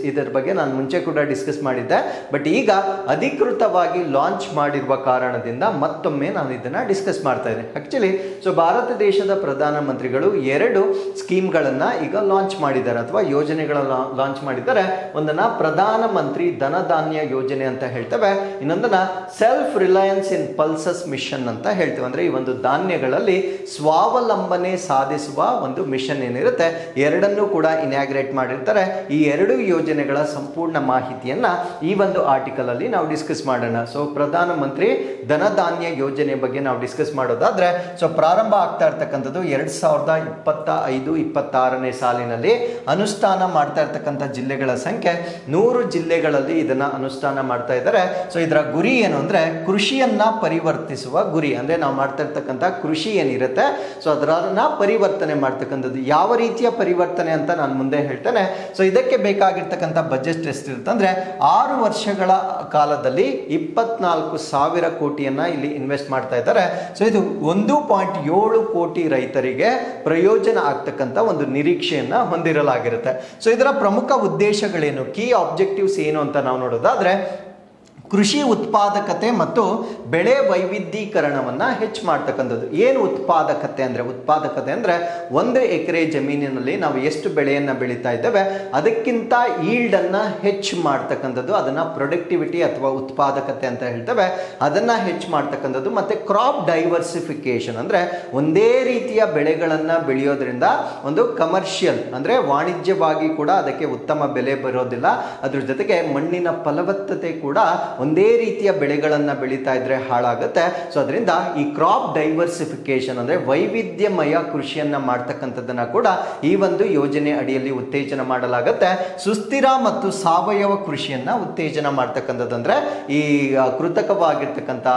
ಇದರ ಬಗ್ಗೆ ನಾನು ಮುಂಚೆ ಕೂಡ ಡಿಸ್ಕಸ್ ಮಾಡಿದ್ದೆ. ಬಟ್ ಈಗ ಅಧಿಕೃತವಾಗಿ ಲಾಂಚ್ ಮಾಡಿರುವ ಕಾರಣದಿಂದ ಮತ್ತೊಮ್ಮೆ ನಾನು ಇದನ್ನ ಡಿಸ್ಕಸ್ ಮಾಡ್ತಾ ಇದ್ದೇನೆ. ಆಕ್ಚುಲಿ ಸೊ ಭಾರತ ದೇಶದ ಪ್ರಧಾನಮಂತ್ರಿಗಳು 2 ಸ್ಕೀಮ್ಗಳನ್ನ ಈಗ ಲಾಂಚ್ ಮಾಡಿದ್ದಾರೆ ಅಥವಾ ಯೋಜನೆಗಳನ್ನ ಲಾಂಚ್ ಮಾಡಿದ್ದಾರೆ. ಒಂದನ್ನ ಪ್ರಧಾನಮಂತ್ರಿ ಧನಧಾನ್ಯ ಯೋಜನೆ ಅಂತ ಹೇಳ್ತೇವೆ, ಇನ್ನೊಂದನ್ನ ಸೆಲ್ಫ್ ರಿಲಯನ್ಸ್ ಇನ್ ಪಲ್ಸಸ್ ಮಿಷನ್ ಅಂತ ಹೇಳ್ತೇವೆ. ಅಂದ್ರೆ ಈ ಒಂದು ಧಾನ್ಯಗಳಲ್ಲಿ ಸ್ವಾವಲಂಬನೆ ಸಾಧಿಸುವ ಒಂದು ಮಿಷನ್ ಏನಿರುತ್ತೆ ಎರಡನ್ನೂ ಕೂಡ ಇನಾಗ್ರೇಟ್ ಮಾಡಿರ್ತಾರೆ. ಈ 2 ಯೋಜನೆಗಳ ಸಂಪೂರ್ಣ ಮಾಹಿತಿಯನ್ನ ಈ ಒಂದು ಆರ್ಟಿಕಲ್ ಅಲ್ಲಿ ನಾವು ಡಿಸ್ಕಸ್ ಮಾಡೋಣ. ಸೊ ಪ್ರಧಾನಮಂತ್ರಿ ಧನಧಾನ್ಯ ಯೋಜನೆ ಬಗ್ಗೆ ನಾವು ಡಿಸ್ಕಸ್ ಮಾಡೋದಾದ್ರೆ ಸೊ ಪ್ರಾರಂಭ ಆಗ್ತಾ ಇರ್ತಕ್ಕಂಥದ್ದು 2025-26ನೇ ಸಾಲಿನಲ್ಲಿ. ಅನುಷ್ಠಾನ ಮಾಡ್ತಾ ಇರ್ತಕ್ಕಂಥ ಜಿಲ್ಲೆಗಳ ಸಂಖ್ಯೆ 100 ಜಿಲ್ಲೆಗಳಲ್ಲಿ ಇದನ್ನ ಅನುಷ್ಠಾನ ಮಾಡ್ತಾ ಇದ್ದಾರೆ. ಸೊ ಇದರ ಗುರಿ ಏನು ಅಂದ್ರೆ ಕೃಷಿಯನ್ನ ಪರಿವರ್ತಿಸುವ ಗುರಿ. ಅಂದ್ರೆ ನಾವು ಮಾಡ್ತಾ ಇರ್ತಕ್ಕಂಥ ಕೃಷಿ ಏನಿರುತ್ತೆ ಸೊ ಅದನ್ನ ಪರಿವರ್ತನೆ ಮಾಡ್ತಕ್ಕಂಥದ್ದು. ಯಾವ ರೀತಿಯ ಪರಿವರ್ತನೆ ಅಂತ ನಾನು ಮುಂದೆ ಹೇಳ್ತೇನೆ. ಸೊ ಇದಕ್ಕೆ ಬೇಕಾಗಿರ್ತಕ್ಕಂಥ ಬಜೆಟ್ ಎಷ್ಟಿರುತ್ತೆ ಅಂದ್ರೆ 6 ವರ್ಷಗಳ ಕಾಲದಲ್ಲಿ 24,000 ಕೋಟಿಯನ್ನ ಇಲ್ಲಿ ಇನ್ವೆಸ್ಟ್ ಮಾಡ್ತಾ ಇದ್ದಾರೆ. ಸೊ ಇದು 1.7 ಕೋಟಿ ರೈತರಿಗೆ ಪ್ರಯೋಜನ ಆಗ್ತಕ್ಕಂಥ ಒಂದು ನಿರೀಕ್ಷೆಯನ್ನ ಹೊಂದಿರಲಾಗಿರುತ್ತೆ. ಸೊ ಇದರ ಪ್ರಮುಖ ಉದ್ದೇಶಗಳೇನು, ಕೀ ಆಬ್ಜೆಕ್ಟಿವ್ಸ್ ಏನು ಅಂತ ನಾವು ನೋಡೋದಾದ್ರೆ ಕೃಷಿ ಉತ್ಪಾದಕತೆ ಮತ್ತು ಬೆಳೆ ವೈವಿಧ್ಯೀಕರಣವನ್ನ ಹೆಚ್ಚು ಮಾಡ್ತಕ್ಕಂಥದ್ದು. ಏನು ಉತ್ಪಾದಕತೆ ಅಂದ್ರೆ? ಉತ್ಪಾದಕತೆ ಅಂದ್ರೆ 1 ಎಕರೆ ಜಮೀನಿನಲ್ಲಿ ನಾವು ಎಷ್ಟು ಬೆಳೆಯನ್ನ ಬೆಳೀತಾ ಇದ್ದೇವೆ ಅದಕ್ಕಿಂತ ಈಲ್ಡ್ ಅನ್ನ ಹೆಚ್ಚು ಮಾಡ್ತಕ್ಕಂಥದ್ದು, ಅದನ್ನ ಪ್ರೊಡಕ್ಟಿವಿಟಿ ಅಥವಾ ಉತ್ಪಾದಕತೆ ಅಂತ ಹೇಳ್ತೇವೆ, ಅದನ್ನ ಹೆಚ್ಚು ಮಾಡ್ತಕ್ಕಂಥದ್ದು. ಮತ್ತೆ ಕ್ರಾಪ್ ಡೈವರ್ಸಿಫಿಕೇಶನ್ ಅಂದ್ರೆ ಒಂದೇ ರೀತಿಯ ಬೆಳೆಗಳನ್ನ ಬೆಳೆಯೋದ್ರಿಂದ ಒಂದು ಕಮರ್ಷಿಯಲ್ ಅಂದ್ರೆ ವಾಣಿಜ್ಯವಾಗಿ ಕೂಡ ಅದಕ್ಕೆ ಉತ್ತಮ ಬೆಲೆ ಬರೋದಿಲ್ಲ. ಅದ್ರ ಜೊತೆಗೆ ಮಣ್ಣಿನ ಫಲವತ್ತತೆ ಕೂಡ ಒಂದೇ ರೀತಿಯ ಬೆಳೆಗಳನ್ನ ಬೆಳೀತಾ ಇದ್ರೆ ಹಾಳಾಗುತ್ತೆ. ಸೊ ಅದರಿಂದ ಈ ಕ್ರಾಪ್ ಡೈವರ್ಸಿಫಿಕೇಶನ್ ಅಂದ್ರೆ ವೈವಿಧ್ಯಮಯ ಕೃಷಿಯನ್ನ ಮಾಡ್ತಕ್ಕಂಥದ್ದನ್ನ ಕೂಡ ಈ ಒಂದು ಯೋಜನೆ ಅಡಿಯಲ್ಲಿ ಉತ್ತೇಜನ ಮಾಡಲಾಗುತ್ತೆ. ಸುಸ್ಥಿರ ಮತ್ತು ಸಾವಯವ ಕೃಷಿಯನ್ನ ಉತ್ತೇಜನ ಮಾಡ್ತಕ್ಕಂಥದ್ದು ಅಂದ್ರೆ ಈ ಕೃತಕವಾಗಿರ್ತಕ್ಕಂಥ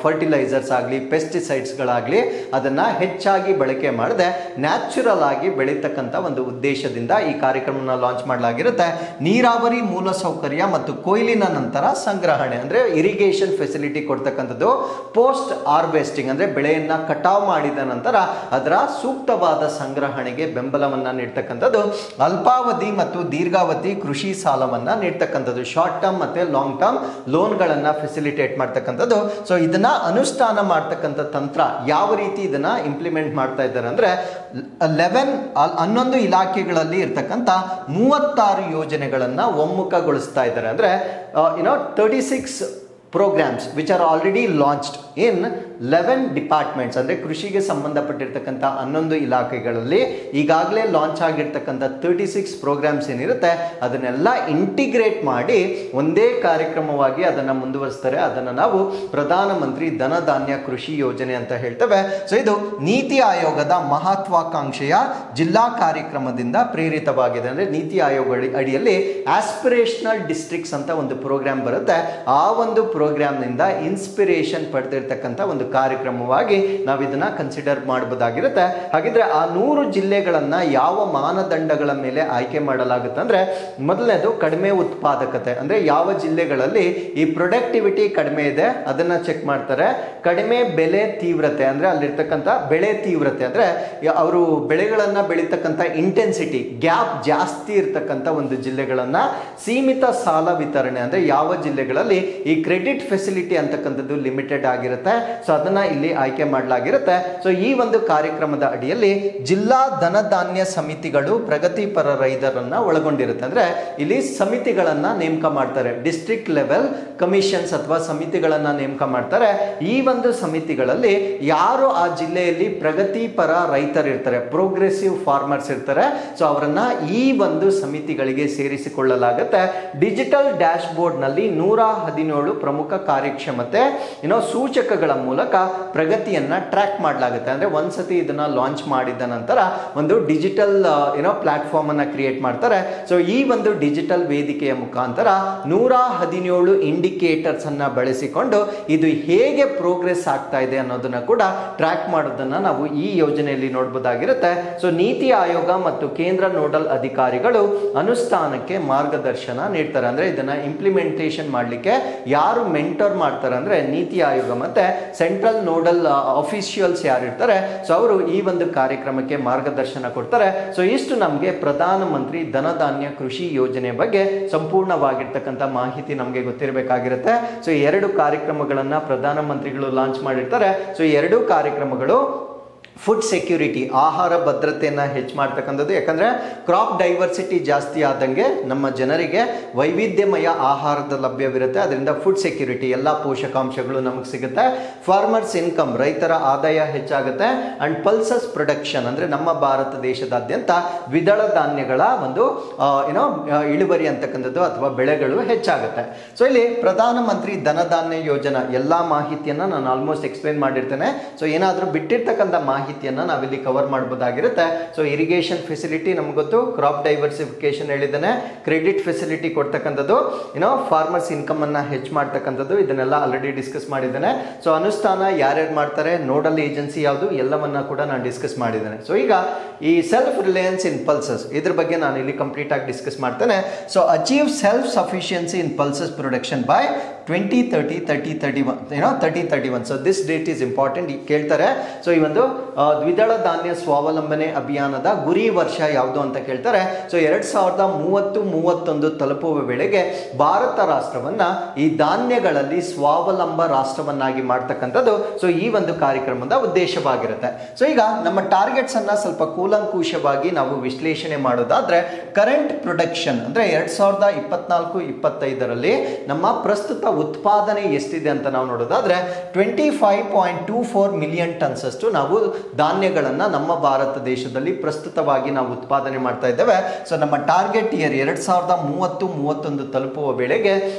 ಫರ್ಟಿಲೈಸರ್ಸ್ ಆಗಲಿ ಪೆಸ್ಟಿಸೈಡ್ಸ್ ಗಳಾಗ್ಲಿ ಅದನ್ನ ಹೆಚ್ಚಾಗಿ ಬಳಕೆ ಮಾಡದೆ ನ್ಯಾಚುರಲ್ ಆಗಿ ಬೆಳೀತಕ್ಕಂಥ ಒಂದು ಉದ್ದೇಶದಿಂದ ಈ ಕಾರ್ಯಕ್ರಮನ ಲಾಂಚ್ ಮಾಡಲಾಗಿರುತ್ತೆ. ನೀರಾವರಿ ಮೂಲಸೌಕರ್ಯ ಮತ್ತು ಕೊಯ್ಲಿನ ನಂತರ ಸಂಗ್ರಹ ಸಂಗ್ರಹಣೆ ಅಂದರೆ ಇರಿಗೇಷನ್ ಫೆಸಿಲಿಟಿ ಕೊಡ್ತಕ್ಕಂಥದ್ದು, ಪೋಸ್ಟ್ ಹಾರ್ವೆಸ್ಟಿಂಗ್ ಅಂದರೆ ಬೆಳೆಯನ್ನ ಕಟಾವು ಮಾಡಿದ ನಂತರ ಅದರ ಸೂಕ್ತವಾದ ಸಂಗ್ರಹಣೆಗೆ ಬೆಂಬಲವನ್ನ ನೀಡ್ತಕ್ಕಂಥದ್ದು, ಅಲ್ಪಾವಧಿ ಮತ್ತು ದೀರ್ಘಾವಧಿ ಕೃಷಿ ಸಾಲವನ್ನ ನೀಡ್ತಕ್ಕಂಥದ್ದು, ಶಾರ್ಟ್ ಟರ್ಮ್ ಮತ್ತೆ ಲಾಂಗ್ ಟರ್ಮ್ ಲೋನ್ಗಳನ್ನ ಫೆಸಿಲಿಟೇಟ್ ಮಾಡ್ತಕ್ಕಂಥದ್ದು. ಸೊ ಇದನ್ನ ಅನುಷ್ಠಾನ ಮಾಡ್ತಕ್ಕಂಥ ತಂತ್ರ ಯಾವ ರೀತಿ ಇದನ್ನ ಇಂಪ್ಲಿಮೆಂಟ್ ಮಾಡ್ತಾ ಇದ್ದಾರೆ ಅಂದ್ರೆ 11 ಇಲಾಖೆಗಳಲ್ಲಿ ಇರ್ತಕ್ಕಂಥ 36 ಯೋಜನೆಗಳನ್ನ ಒಮ್ಮುಖಗೊಳಿಸ್ತಾ ಇದ್ದಾರೆ. ಅಂದ್ರೆ 36 programs which are already launched in 11 departments ಅಂದರೆ ಕೃಷಿಗೆ ಸಂಬಂಧಪಟ್ಟಿರ್ತಕ್ಕಂಥ 11 ಇಲಾಖೆಗಳಲ್ಲಿ ಈಗಾಗಲೇ ಲಾಂಚ್ ಆಗಿರ್ತಕ್ಕಂಥ 36 ಪ್ರೋಗ್ರಾಮ್ಸ್ ಏನಿರುತ್ತೆ ಅದನ್ನೆಲ್ಲ ಇಂಟಿಗ್ರೇಟ್ ಮಾಡಿ ಒಂದೇ ಕಾರ್ಯಕ್ರಮವಾಗಿ ಅದನ್ನು ಮುಂದುವರಿಸ್ತಾರೆ. ಅದನ್ನು ನಾವು ಪ್ರಧಾನಮಂತ್ರಿ ಧನಧಾನ್ಯ ಕೃಷಿ ಯೋಜನೆ ಅಂತ ಹೇಳ್ತೇವೆ. ಸೊ ಇದು ನೀತಿ ಆಯೋಗದ ಮಹತ್ವಾಕಾಂಕ್ಷೆಯ ಜಿಲ್ಲಾ ಕಾರ್ಯಕ್ರಮದಿಂದ ಪ್ರೇರಿತವಾಗಿದೆ. ಅಂದರೆ ನೀತಿ ಆಯೋಗ ಅಡಿಯಲ್ಲಿ ಆಸ್ಪಿರೇಷನಲ್ ಡಿಸ್ಟ್ರಿಕ್ಟ್ಸ್ ಅಂತ ಒಂದು ಪ್ರೋಗ್ರಾಮ್ ಬರುತ್ತೆ. ಆ ಒಂದು ಪ್ರೋಗ್ರಾಮ್ನಿಂದ ಇನ್ಸ್ಪಿರೇಷನ್ ಪಡೆದಿರ್ತಕ್ಕಂಥ ಒಂದು ಕಾರ್ಯಕ್ರಮವಾಗಿ ನಾವು ಇದನ್ನ ಕನ್ಸಿಡರ್ ಮಾಡಬಹುದಾಗಿರುತ್ತೆ. ಹಾಗಿದ್ರೆ ಆ 100 ಜಿಲ್ಲೆಗಳನ್ನ ಯಾವ ಮಾನದಂಡಗಳ ಮೇಲೆ ಆಯ್ಕೆ ಮಾಡಲಾಗುತ್ತೆ ಅಂದ್ರೆ, ಮೊದಲನೇದು ಕಡಿಮೆ ಉತ್ಪಾದಕತೆ, ಅಂದ್ರೆ ಯಾವ ಜಿಲ್ಲೆಗಳಲ್ಲಿ ಈ ಪ್ರೊಡಕ್ಟಿವಿಟಿ ಕಡಿಮೆ ಇದೆ ಅದನ್ನ ಚೆಕ್ ಮಾಡ್ತಾರೆ. ಕಡಿಮೆ ಬೆಲೆ ತೀವ್ರತೆ ಅಂದ್ರೆ ಅಲ್ಲಿರ್ತಕ್ಕಂಥ ಬೆಳೆ ತೀವ್ರತೆ ಅಂದ್ರೆ ಅವರು ಬೆಳೆಗಳನ್ನ ಬೆಳೀತಕ್ಕಂಥ ಇಂಟೆನ್ಸಿಟಿ ಗ್ಯಾಪ್ ಜಾಸ್ತಿ ಇರ್ತಕ್ಕಂಥ ಒಂದು ಜಿಲ್ಲೆಗಳನ್ನ, ಸೀಮಿತ ಸಾಲ ವಿತರಣೆ ಅಂದ್ರೆ ಯಾವ ಜಿಲ್ಲೆಗಳಲ್ಲಿ ಈ ಕ್ರೆಡಿಟ್ ಫೆಸಿಲಿಟಿ ಅಂತಕ್ಕಂಥದ್ದು ಲಿಮಿಟೆಡ್ ಆಗಿರುತ್ತೆ. ಸೊ ಅದನ್ನ ಇಲ್ಲಿ ಆಯ್ಕೆ ಮಾಡಲಾಗಿರುತ್ತೆ. ಸೊ ಈ ಒಂದು ಕಾರ್ಯಕ್ರಮದ ಅಡಿಯಲ್ಲಿ ಜಿಲ್ಲಾ ಧನಧಾನ್ಯ ಸಮಿತಿಗಳು ಪ್ರಗತಿಪರ ರೈತರನ್ನ ಒಳಗೊಂಡಿರುತ್ತೆ. ಅಂದ್ರೆ ಇಲ್ಲಿ ಸಮಿತಿಗಳನ್ನ ನೇಮಕ ಮಾಡ್ತಾರೆ, ಡಿಸ್ಟ್ರಿಕ್ಟ್ ಲೆವೆಲ್ ಕಮಿಷನ್ಸ್ ಅಥವಾ ಸಮಿತಿಗಳನ್ನ ನೇಮಕ ಮಾಡ್ತಾರೆ. ಈ ಒಂದು ಸಮಿತಿಗಳಲ್ಲಿ ಯಾರು ಆ ಜಿಲ್ಲೆಯಲ್ಲಿ ಪ್ರಗತಿಪರ ರೈತರು ಇರ್ತಾರೆ, ಪ್ರೋಗ್ರೆಸಿವ್ ಫಾರ್ಮರ್ಸ್ ಇರ್ತಾರೆ, ಸೊ ಅವರನ್ನ ಈ ಒಂದು ಸಮಿತಿಗಳಿಗೆ ಸೇರಿಸಿಕೊಳ್ಳಲಾಗುತ್ತೆ. ಡಿಜಿಟಲ್ ಡ್ಯಾಶ್ ಬೋರ್ಡ್ ನಲ್ಲಿ 117 ಪ್ರಮುಖ ಕಾರ್ಯಕ್ಷಮತೆ ಸೂಚಕಗಳ ಮೂಲಕ ಪ್ರಗತಿಯನ್ನ ಟ್ರ್ಯಾಕ್ ಮಾಡಲಾಗುತ್ತೆ. ಅಂದ್ರೆ ಒಂದ್ಸತಿ ಇದನ್ನ ಲಾಂಚ್ ಮಾಡಿದ ನಂತರ ಒಂದು ಡಿಜಿಟಲ್ ಪ್ಲಾಟ್ಫಾರ್ಮ್ ಅನ್ನ ಕ್ರಿಯೇಟ್ ಮಾಡ್ತಾರೆ. ಸೊ ಈ ಒಂದು ಡಿಜಿಟಲ್ ವೇದಿಕೆಯ ಮುಖಾಂತರ 117 ಇಂಡಿಕೇಟರ್ಸ್ ಅನ್ನ ಬಳಸಿಕೊಂಡು ಇದು ಹೇಗೆ ಪ್ರೋಗ್ರೆಸ್ ಆಗ್ತಾ ಇದೆ ಅನ್ನೋದನ್ನ ಕೂಡ ಟ್ರ್ಯಾಕ್ ಮಾಡೋದನ್ನ ನಾವು ಈ ಯೋಜನೆಯಲ್ಲಿ ನೋಡಬಹುದಾಗಿರುತ್ತೆ. ಸೊ ನೀತಿ ಆಯೋಗ ಮತ್ತು ಕೇಂದ್ರ ನೋಡಲ್ ಅಧಿಕಾರಿಗಳು ಅನುಷ್ಠಾನಕ್ಕೆ ಮಾರ್ಗದರ್ಶನ ನೀಡ್ತಾರೆ. ಅಂದ್ರೆ ಇದನ್ನ ಇಂಪ್ಲಿಮೆಂಟೇಷನ್ ಮಾಡಲಿಕ್ಕೆ ಯಾರು ಮೆಂಟರ್ ಮಾಡ್ತಾರೆ ಅಂದ್ರೆ ನೀತಿ ಆಯೋಗ ಮತ್ತೆ ಸೆಂಟ್ರಲ್ ನೋಡಲ್ ಅಫಿಷಿಯಲ್ಸ್ ಯಾರಿರ್ತಾರೆ, ಸೊ ಅವರು ಈ ಒಂದು ಕಾರ್ಯಕ್ರಮಕ್ಕೆ ಮಾರ್ಗದರ್ಶನ ಕೊಡ್ತಾರೆ. ಸೊ ಇಷ್ಟು ನಮಗೆ ಪ್ರಧಾನಮಂತ್ರಿ ಧನಧಾನ್ಯ ಕೃಷಿ ಯೋಜನೆ ಬಗ್ಗೆ ಸಂಪೂರ್ಣವಾಗಿರ್ತಕ್ಕಂಥ ಮಾಹಿತಿ ನಮಗೆ ಗೊತ್ತಿರಬೇಕಾಗಿರುತ್ತೆ. ಸೊ 2 ಕಾರ್ಯಕ್ರಮಗಳನ್ನ ಪ್ರಧಾನಮಂತ್ರಿಗಳು ಲಾಂಚ್ ಮಾಡಿರ್ತಾರೆ. ಸೊ 2 ಕಾರ್ಯಕ್ರಮಗಳು ಫುಡ್ ಸೆಕ್ಯೂರಿಟಿ, ಆಹಾರ ಭದ್ರತೆಯನ್ನು ಹೆಚ್ಚು ಮಾಡ್ತಕ್ಕಂಥದ್ದು. ಯಾಕಂದರೆ ಕ್ರಾಪ್ ಡೈವರ್ಸಿಟಿ ಜಾಸ್ತಿ ಆದಂಗೆ ನಮ್ಮ ಜನರಿಗೆ ವೈವಿಧ್ಯಮಯ ಆಹಾರದ ಲಭ್ಯವಿರುತ್ತೆ. ಅದರಿಂದ ಫುಡ್ ಸೆಕ್ಯೂರಿಟಿ ಎಲ್ಲ ಪೋಷಕಾಂಶಗಳು ನಮಗೆ ಸಿಗುತ್ತೆ. ಫಾರ್ಮರ್ಸ್ ಇನ್ಕಮ್, ರೈತರ ಆದಾಯ ಹೆಚ್ಚಾಗುತ್ತೆ. ಅಂಡ್ ಪಲ್ಸಸ್ ಪ್ರೊಡಕ್ಷನ್ ಅಂದರೆ ನಮ್ಮ ಭಾರತ ದೇಶದಾದ್ಯಂತ ದ್ವಿದಳ ಧಾನ್ಯಗಳ ಒಂದು ಇಳುವರಿ ಅಂತಕ್ಕಂಥದ್ದು ಅಥವಾ ಬೆಳೆಗಳು ಹೆಚ್ಚಾಗುತ್ತೆ. ಸೊ ಇಲ್ಲಿ ಪ್ರಧಾನಮಂತ್ರಿ ಧನಧಾನ್ಯ ಯೋಜನಾ ಎಲ್ಲ ಮಾಹಿತಿಯನ್ನು ನಾನು ಆಲ್ಮೋಸ್ಟ್ ಎಕ್ಸ್ಪ್ಲೇನ್ ಮಾಡಿರ್ತೇನೆ. ಸೊ ಏನಾದರೂ ಬಿಟ್ಟಿರ್ತಕ್ಕಂಥ ಮಾಹಿತಿಯನ್ನು ನಾವಿಲ್ಲಿ ಕವರ್ ಮಾಡಬಹುದಾಗಿರುತ್ತೆ. ಸೊ ಇರಿಗೇಷನ್ ಫೆಸಿಲಿಟಿ ನಮ್ಗೆ ಗೊತ್ತು, ಕ್ರಾಪ್ ಡೈವರ್ಸಿಫಿಕೇಶನ್ ಹೇಳಿದ್ದೇನೆ, ಕ್ರೆಡಿಟ್ ಫೆಸಿಲಿಟಿ ಕೊಡ್ತಕ್ಕಂಥದ್ದು, ಫಾರ್ಮರ್ಸ್ ಇನ್ಕಮ್ ಅನ್ನ ಹೆಚ್ಚು ಮಾಡ್ತಕ್ಕಂಥದ್ದು, ಇದನ್ನೆಲ್ಲ ಆಲ್ರೆಡಿ ಡಿಸ್ಕಸ್ ಮಾಡಿದ್ದೇನೆ. ಸೊ ಅನುಷ್ಠಾನ ಯಾರ್ಯಾರು ಮಾಡ್ತಾರೆ, ನೋಡಲ್ ಏಜೆನ್ಸಿ ಯಾವುದು, ಎಲ್ಲವನ್ನ ಕೂಡ ನಾನು ಡಿಸ್ಕಸ್ ಮಾಡಿದ್ದೇನೆ. ಸೊ ಈಗ ಈ ಸೆಲ್ಫ್ ರಿಲಯನ್ಸ್ ಇನ್ ಪಲ್ಸಸ್ ಇದ್ರ ಬಗ್ಗೆ ನಾನು ಇಲ್ಲಿ ಕಂಪ್ಲೀಟ್ ಆಗಿ ಡಿಸ್ಕಸ್ ಮಾಡ್ತೇನೆ. So achieve self sufficiency in pulses production by 2030-3031. So this date is important, ಕೇಳ್ತಾರೆ. ಸೊ ಈ ಒಂದು ದ್ವಿದಳ ಧಾನ್ಯ ಸ್ವಾವಲಂಬನೆ ಅಭಿಯಾನದ ಗುರಿ ವರ್ಷ ಯಾವುದು ಅಂತ ಕೇಳ್ತಾರೆ. ಸೊ 2030-31 ತಲುಪುವ ವೇಳೆಗೆ ಭಾರತ ರಾಷ್ಟ್ರವನ್ನ ಈ ಧಾನ್ಯಗಳಲ್ಲಿ ಸ್ವಾವಲಂಬ ರಾಷ್ಟ್ರವನ್ನಾಗಿ ಮಾಡ್ತಕ್ಕಂಥದ್ದು ಸೊ ಈ ಒಂದು ಕಾರ್ಯಕ್ರಮದ ಉದ್ದೇಶವಾಗಿರುತ್ತೆ. ಸೊ ಈಗ ನಮ್ಮ ಟಾರ್ಗೆಟ್ಸ್ ಅನ್ನ ಸ್ವಲ್ಪ ಕೂಲಂಕುಷವಾಗಿ ನಾವು ವಿಶ್ಲೇಷಣೆ ಮಾಡೋದಾದ್ರೆ, ಕರೆಂಟ್ ಪ್ರೊಡಕ್ಷನ್ ಅಂದ್ರೆ 2024-25ರಲ್ಲಿ ನಮ್ಮ ಪ್ರಸ್ತುತ ಉತ್ಪಾದನೆ ಎಷ್ಟಿದೆ ಅಂತ ನಾವು ನೋಡೋದಾದ್ರೆ 25.24 ಮಿಲಿಯನ್ ಟನ್ಸ್ ಅಷ್ಟು ನಾವು ಧಾನ್ಯಗಳನ್ನ ನಮ್ಮ ಭಾರತ ದೇಶದಲ್ಲಿ ಪ್ರಸ್ತುತವಾಗಿ ನಾವು ಉತ್ಪಾದನೆ ಮಾಡ್ತಾ ಇದ್ದೇವೆ. ಸೊ ನಮ್ಮ ಟಾರ್ಗೆಟ್ ಇಯರ್ 2030-31 ತಲುಪುವ ವೇಳೆಗೆ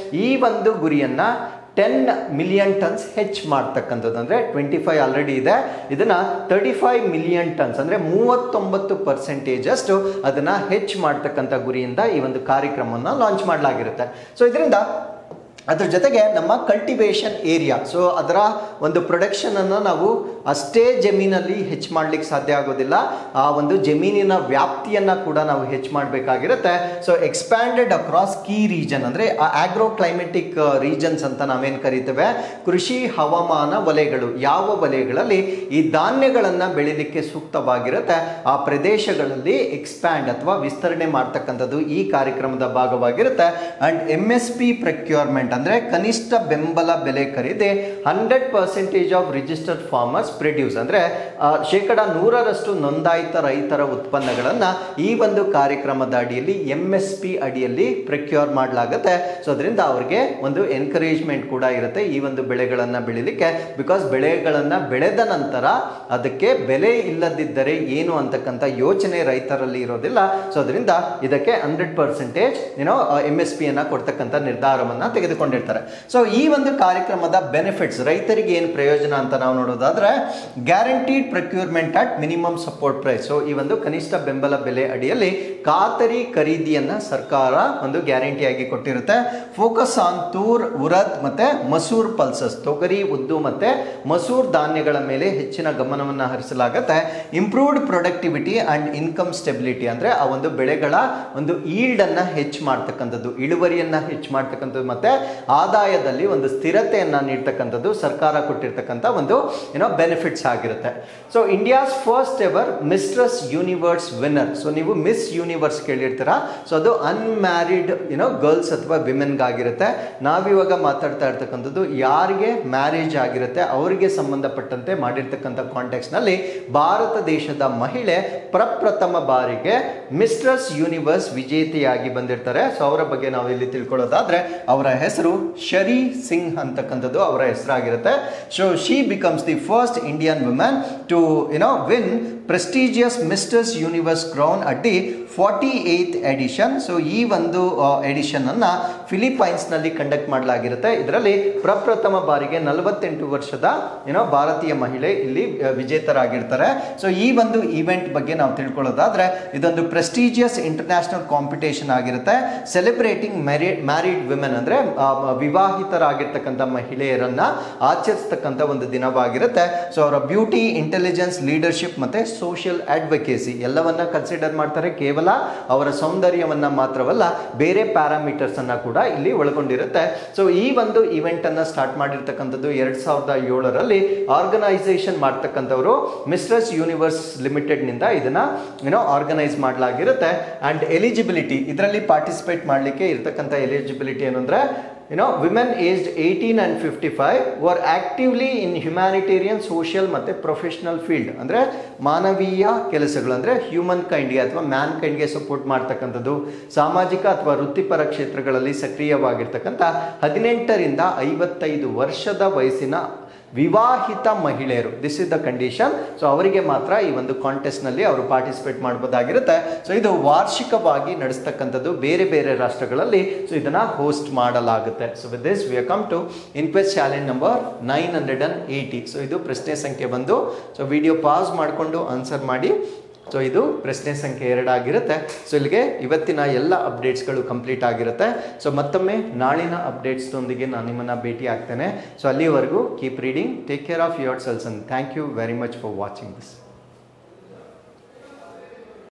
ಈ ಒಂದು ಗುರಿಯನ್ನ 10 ಮಿಲಿಯನ್ ಟನ್ಸ್ ಹೆಚ್ಚು ಮಾಡ್ತಕ್ಕಂಥದ್ದು. ಅಂದರೆ 25 ಆಲ್ರೆಡಿ ಇದೆ, ಇದನ್ನ 35 ಮಿಲಿಯನ್ ಟನ್ಸ್ ಅಂದರೆ 39% ಅಷ್ಟು ಅದನ್ನ ಹೆಚ್ಚು ಮಾಡ್ತಕ್ಕಂಥ ಗುರಿಯಿಂದ ಈ ಒಂದು ಕಾರ್ಯಕ್ರಮವನ್ನು ಲಾಂಚ್ ಮಾಡಲಾಗಿರುತ್ತೆ. ಸೊ ಇದರಿಂದ ಅದ್ರ ಜೊತೆಗೆ ನಮ್ಮ ಕಲ್ಟಿವೇಷನ್ ಏರಿಯಾ, ಸೊ ಅದರ ಒಂದು ಪ್ರೊಡಕ್ಷನನ್ನು ನಾವು ಅಷ್ಟೇ ಜಮೀನಲ್ಲಿ ಹೆಚ್ಚು ಮಾಡಲಿಕ್ಕೆ ಸಾಧ್ಯ ಆಗೋದಿಲ್ಲ, ಆ ಒಂದು ಜಮೀನಿನ ವ್ಯಾಪ್ತಿಯನ್ನು ಕೂಡ ನಾವು ಹೆಚ್ಚು ಮಾಡಬೇಕಾಗಿರುತ್ತೆ. So expanded across key region, ಅಂದರೆ ಆಗ್ರೋ ಕ್ಲೈಮೆಟಿಕ್ ರೀಜನ್ಸ್ ಅಂತ ನಾವೇನು ಕರಿತೇವೆ, ಕೃಷಿ ಹವಾಮಾನ ವಲಯಗಳು, ಯಾವ ವಲಯಗಳಲ್ಲಿ ಈ ಧಾನ್ಯಗಳನ್ನು ಬೆಳಿಲಿಕ್ಕೆ ಸೂಕ್ತವಾಗಿರುತ್ತೆ ಆ ಪ್ರದೇಶಗಳಲ್ಲಿ ಎಕ್ಸ್ಪ್ಯಾಂಡ್ ಅಥವಾ ವಿಸ್ತರಣೆ ಮಾಡ್ತಕ್ಕಂಥದ್ದು ಈ ಕಾರ್ಯಕ್ರಮದ ಭಾಗವಾಗಿರುತ್ತೆ. ಅಂಡ್ MSP ಪ್ರಕ್ಯೂರ್ಮೆಂಟ್ ಅಂದರೆ ಕನಿಷ್ಠ ಬೆಂಬಲ ಬೆಲೆ ಖರೀದಿ 100% ಆಫ್ ರಿಜಿಸ್ಟರ್ಡ್ ಫಾರ್ಮರ್ಸ್ ಪ್ರೊಡ್ಯೂಸ್, ಅಂದರೆ 100% ನೋಂದಾಯಿತ ರೈತರ ಉತ್ಪನ್ನಗಳನ್ನು ಈ ಒಂದು ಕಾರ್ಯಕ್ರಮದ ಅಡಿಯಲ್ಲಿ MSP ಅಡಿಯಲ್ಲಿ ಪ್ರಕ್ಯೂರ್ ಮಾಡಲಾಗುತ್ತೆ. ಸೊ ಅದರಿಂದ ಅವ್ರಿಗೆ ಒಂದು ಎನ್ಕರೇಜ್ಮೆಂಟ್ ಕೂಡ ಇರುತ್ತೆ ಈ ಒಂದು ಬೆಳೆಗಳನ್ನು ಬೆಳಿಲಿಕ್ಕೆ. ಬಿಕಾಸ್ ಬೆಳೆಗಳನ್ನು ಬೆಳೆದ ನಂತರ ಅದಕ್ಕೆ ಬೆಲೆ ಇಲ್ಲದಿದ್ದರೆ ಏನು ಅಂತಕ್ಕಂಥ ಯೋಚನೆ ರೈತರಲ್ಲಿ ಇರೋದಿಲ್ಲ. ಸೊ ಅದರಿಂದ ಇದಕ್ಕೆ 100% MSP ಅನ್ನ ಕೊಡ್ತಕ್ಕಂಥ ನಿರ್ಧಾರವನ್ನು ತೆಗೆದುಕೊಂಡಿರ್ತಾರೆ. ಸೊ ಈ ಒಂದು ಕಾರ್ಯಕ್ರಮದ ಬೆನಿಫಿಟ್ಸ್, ರೈತರಿಗೆ ಏನು ಪ್ರಯೋಜನ ಅಂತ ನಾವು ನೋಡೋದಾದ್ರೆ, guaranteed procurement at minimum support price. So ಈ ಒಂದು ಕನಿಷ್ಠ ಬೆಂಬಲ ಬೆಲೆ ಅಡಿಯಲ್ಲಿ ಖಾತರಿ ಖರೀದಿಯನ್ನ ಸರ್ಕಾರ ಒಂದು ಗ್ಯಾರಂಟಿಯಾಗಿ ಕೊಟ್ಟಿರುತ್ತೆ. ಫೋಕಸ್ ಆನ್ ತೂರ್, ಉರದ್ ಮತ್ತೆ ಮಸೂರ್ ಪಲ್ಸಸ್, ತೊಗರಿ, ಉದ್ದು ಮತ್ತೆ ಮಸೂರ್ ಧಾನ್ಯಗಳ ಮೇಲೆ ಹೆಚ್ಚಿನ ಗಮನವನ್ನು ಹರಿಸಲಾಗುತ್ತೆ. Improved productivity and income stability, ಅಂದ್ರೆ ಆ ಒಂದು ಬೆಳೆಗಳ ಒಂದು ಈಲ್ಡ್ ಅನ್ನ ಹೆಚ್ಚು ಮಾಡ್ತಕ್ಕಂಥದ್ದು, ಇಳುವರಿಯನ್ನ ಹೆಚ್ಚು ಮಾಡ್ತಕ್ಕಂಥದ್ದು ಮತ್ತೆ ಆದಾಯದಲ್ಲಿ ಒಂದು ಸ್ಥಿರತೆಯನ್ನ ನೀಡ್ತಕ್ಕಂಥದ್ದು ಸರ್ಕಾರ ಕೊಟ್ಟಿರ್ತಕ್ಕಂಥ ಒಂದು ಬೆನಿಫಿಟ್ಸ್ ಆಗಿರುತ್ತೆ. So India's first ever mistress universe winner. So ನೀವು ಮಿಸ್ ಯೂನಿವರ್ಸ್ ಕೇಳಿರ್ತೀರಾ, ಸೊ ಅದು ಅನ್ಮ್ಯಾರಿಡ್ ಗರ್ಲ್ಸ್ ಅಥವಾ ವಿಮೆನ್ಗಾಗಿರುತ್ತೆ. ನಾವಿವಾಗ ಮಾತಾಡ್ತಾ ಇರ್ತಕ್ಕಂಥದ್ದು ಯಾರಿಗೆ ಮ್ಯಾರೇಜ್ ಆಗಿರುತ್ತೆ ಅವರಿಗೆ ಸಂಬಂಧಪಟ್ಟಂತೆ ಮಾಡಿರ್ತಕ್ಕಂಥ ಕಾಂಟೆಕ್ಸ್ಟ್ ನಲ್ಲಿ ಭಾರತ ದೇಶದ ಮಹಿಳೆ ಪ್ರಪ್ರಥಮ ಬಾರಿಗೆ ಮಿಸ್ಟ್ರೆಸ್ ಯೂನಿವರ್ಸ್ ವಿಜೇತೆಯಾಗಿ ಬಂದಿರ್ತಾರೆ. ಸೊ ಅವರ ಬಗ್ಗೆ ನಾವು ಇಲ್ಲಿ ತಿಳ್ಕೊಳ್ಳೋದಾದ್ರೆ, ಅವರ ಹೆಸರು ಶರಿ ಸಿಂಗ್ ಅಂತಕ್ಕಂಥದ್ದು ಅವರ ಹೆಸರಾಗಿರುತ್ತೆ. So she becomes the first Indian women to win prestigious Mrs universe crown at the 48th edition. So ಈ ಒಂದು ಎಡಿಷನ್ ಅನ್ನ ಫಿಲಿಪೈನ್ಸ್ ನಲ್ಲಿ ಕಂಡಕ್ಟ್ ಮಾಡಲಾಗಿರುತ್ತೆ. ಇದರಲ್ಲಿ ಪ್ರಪ್ರಥಮ ಬಾರಿಗೆ 48 ವರ್ಷದ ಭಾರತೀಯ ಮಹಿಳೆ ಇಲ್ಲಿ ವಿಜೇತರಾಗಿರ್ತಾರೆ. ಸೊ ಈ ಒಂದು ಇವೆಂಟ್ ಬಗ್ಗೆ ನಾವು ತಿಳ್ಕೊಳ್ಳೋದಾದ್ರೆ, ಇದೊಂದು ಪ್ರೆಸ್ಟಿಜಿಯಸ್ ಇಂಟರ್ನ್ಯಾಷನಲ್ ಕಾಂಪಿಟೇಷನ್ ಆಗಿರುತ್ತೆ. ಸೆಲೆಬ್ರೇಟಿಂಗ್ ಮ್ಯಾರಿಡ್ ವಿಮೆನ್, ಅಂದ್ರೆ ವಿವಾಹಿತರಾಗಿರ್ತಕ್ಕಂಥ ಮಹಿಳೆಯರನ್ನ ಆಚರಿಸ್ತಕ್ಕಂಥ ಒಂದು ದಿನವಾಗಿರುತ್ತೆ. ಸೊ ಅವರ ಬ್ಯೂಟಿ, ಇಂಟೆಲಿಜೆನ್ಸ್, ಲೀಡರ್ಶಿಪ್ ಮತ್ತೆ ಸೋಷಿಯಲ್ ಅಡ್ವೊಕೇಸಿ ಎಲ್ಲವನ್ನ ಕನ್ಸಿಡರ್ ಮಾಡ್ತಾರೆ. ಕೇವಲ ಅವರ ಸೌಂದರ್ಯವನ್ನ ಮಾತ್ರವಲ್ಲ, ಬೇರೆ ಪ್ಯಾರಾಮೀಟರ್ಸ್ ಅನ್ನ ಕೂಡ ಇಲ್ಲಿ ಒಳಗೊಂಡಿರುತ್ತೆ. ಸೊ ಈ ಒಂದು ಇವೆಂಟ್ ಅನ್ನ ಸ್ಟಾರ್ಟ್ ಮಾಡಿರ್ತಕ್ಕಂಥದ್ದು 2007ರಲ್ಲಿ ಆರ್ಗನೈಸೇಷನ್ ಮಾಡ್ತಕ್ಕಂಥವರು ಮಿಸ್ಟ್ರೆಸ್ ಯೂನಿವರ್ಸ್ ಲಿಮಿಟೆಡ್ ನಿಂದ ಇದನ್ನ ಆರ್ಗನೈಸ್ ಮಾಡಲಾಗಿರುತ್ತೆ. ಅಂಡ್ ಎಲಿಜಿಬಿಲಿಟಿ, ಇದರಲ್ಲಿ ಪಾರ್ಟಿಸಿಪೇಟ್ ಮಾಡಲಿಕ್ಕೆ ಇರತಕ್ಕಂಥ ಎಲಿಜಿಬಿಲಿಟಿ ಏನಂದ್ರೆ, women aged 18 and 55 were actively in humanitarian, social ಮತ್ತೆ ಪ್ರೊಫೆಷನಲ್ ಫೀಲ್ಡ್, ಅಂದ್ರೆ ಮಾನವೀಯ ಕೆಲಸಗಳು, ಅಂದ್ರೆ ಹ್ಯೂಮನ್ ಕೈಂಡ್ಗೆ ಅಥವಾ ಮ್ಯಾನ್ ಕೈಂಡ್ಗೆ ಸಪೋರ್ಟ್ ಮಾಡ್ತಕ್ಕಂಥದ್ದು, ಸಾಮಾಜಿಕ ಅಥವಾ ವೃತ್ತಿಪರ ಕ್ಷೇತ್ರಗಳಲ್ಲಿ ಸಕ್ರಿಯವಾಗಿರ್ತಕ್ಕಂಥ 18ರಿಂದ 55 ವರ್ಷದ ವಯಸ್ಸಿನ ವಿವಾಹಿತ ಮಹಿಳೆಯರು, this is the condition. So ಅವರಿಗೆ ಮಾತ್ರ ಈ ಒಂದು ಕಾಂಟೆಸ್ಟ್ ನಲ್ಲಿ ಅವರು ಪಾರ್ಟಿಸಿಪೇಟ್ ಮಾಡಬಹುದಾಗಿರುತ್ತೆ. ಸೊ ಇದು ವಾರ್ಷಿಕವಾಗಿ ನಡೆಸ್ತಕ್ಕಂಥದ್ದು ಬೇರೆ ಬೇರೆ ರಾಷ್ಟ್ರಗಳಲ್ಲಿ. ಸೊ ಇದನ್ನ ಹೋಸ್ಟ್ ಮಾಡಲಾಗುತ್ತೆ. So with this we come to inquest challenge number 980. So ಇದು ಪ್ರಶ್ನೆ ಸಂಖ್ಯೆ 1. ಸೊ ವಿಡಿಯೋ ಪಾಸ್ ಮಾಡಿಕೊಂಡು ಆನ್ಸರ್ ಮಾಡಿ. ಸೊ ಇದು ಪ್ರಶ್ನೆ ಸಂಖ್ಯೆ 2 ಆಗಿರುತ್ತೆ. ಸೊ ಇಲ್ಲಿಗೆ ಇವತ್ತಿನ ಎಲ್ಲ ಅಪ್ಡೇಟ್ಸ್ಗಳು ಕಂಪ್ಲೀಟ್ ಆಗಿರುತ್ತೆ. ಸೊ ಮತ್ತೊಮ್ಮೆ ನಾಳಿನ ಅಪ್ಡೇಟ್ಸ್ನೊಂದಿಗೆ ನಾನು ನಿಮ್ಮನ್ನು ಭೇಟಿ ಆಗ್ತೇನೆ. ಸೊ ಅಲ್ಲಿವರೆಗೂ keep reading, take care of yourselves and thank you very much for watching this.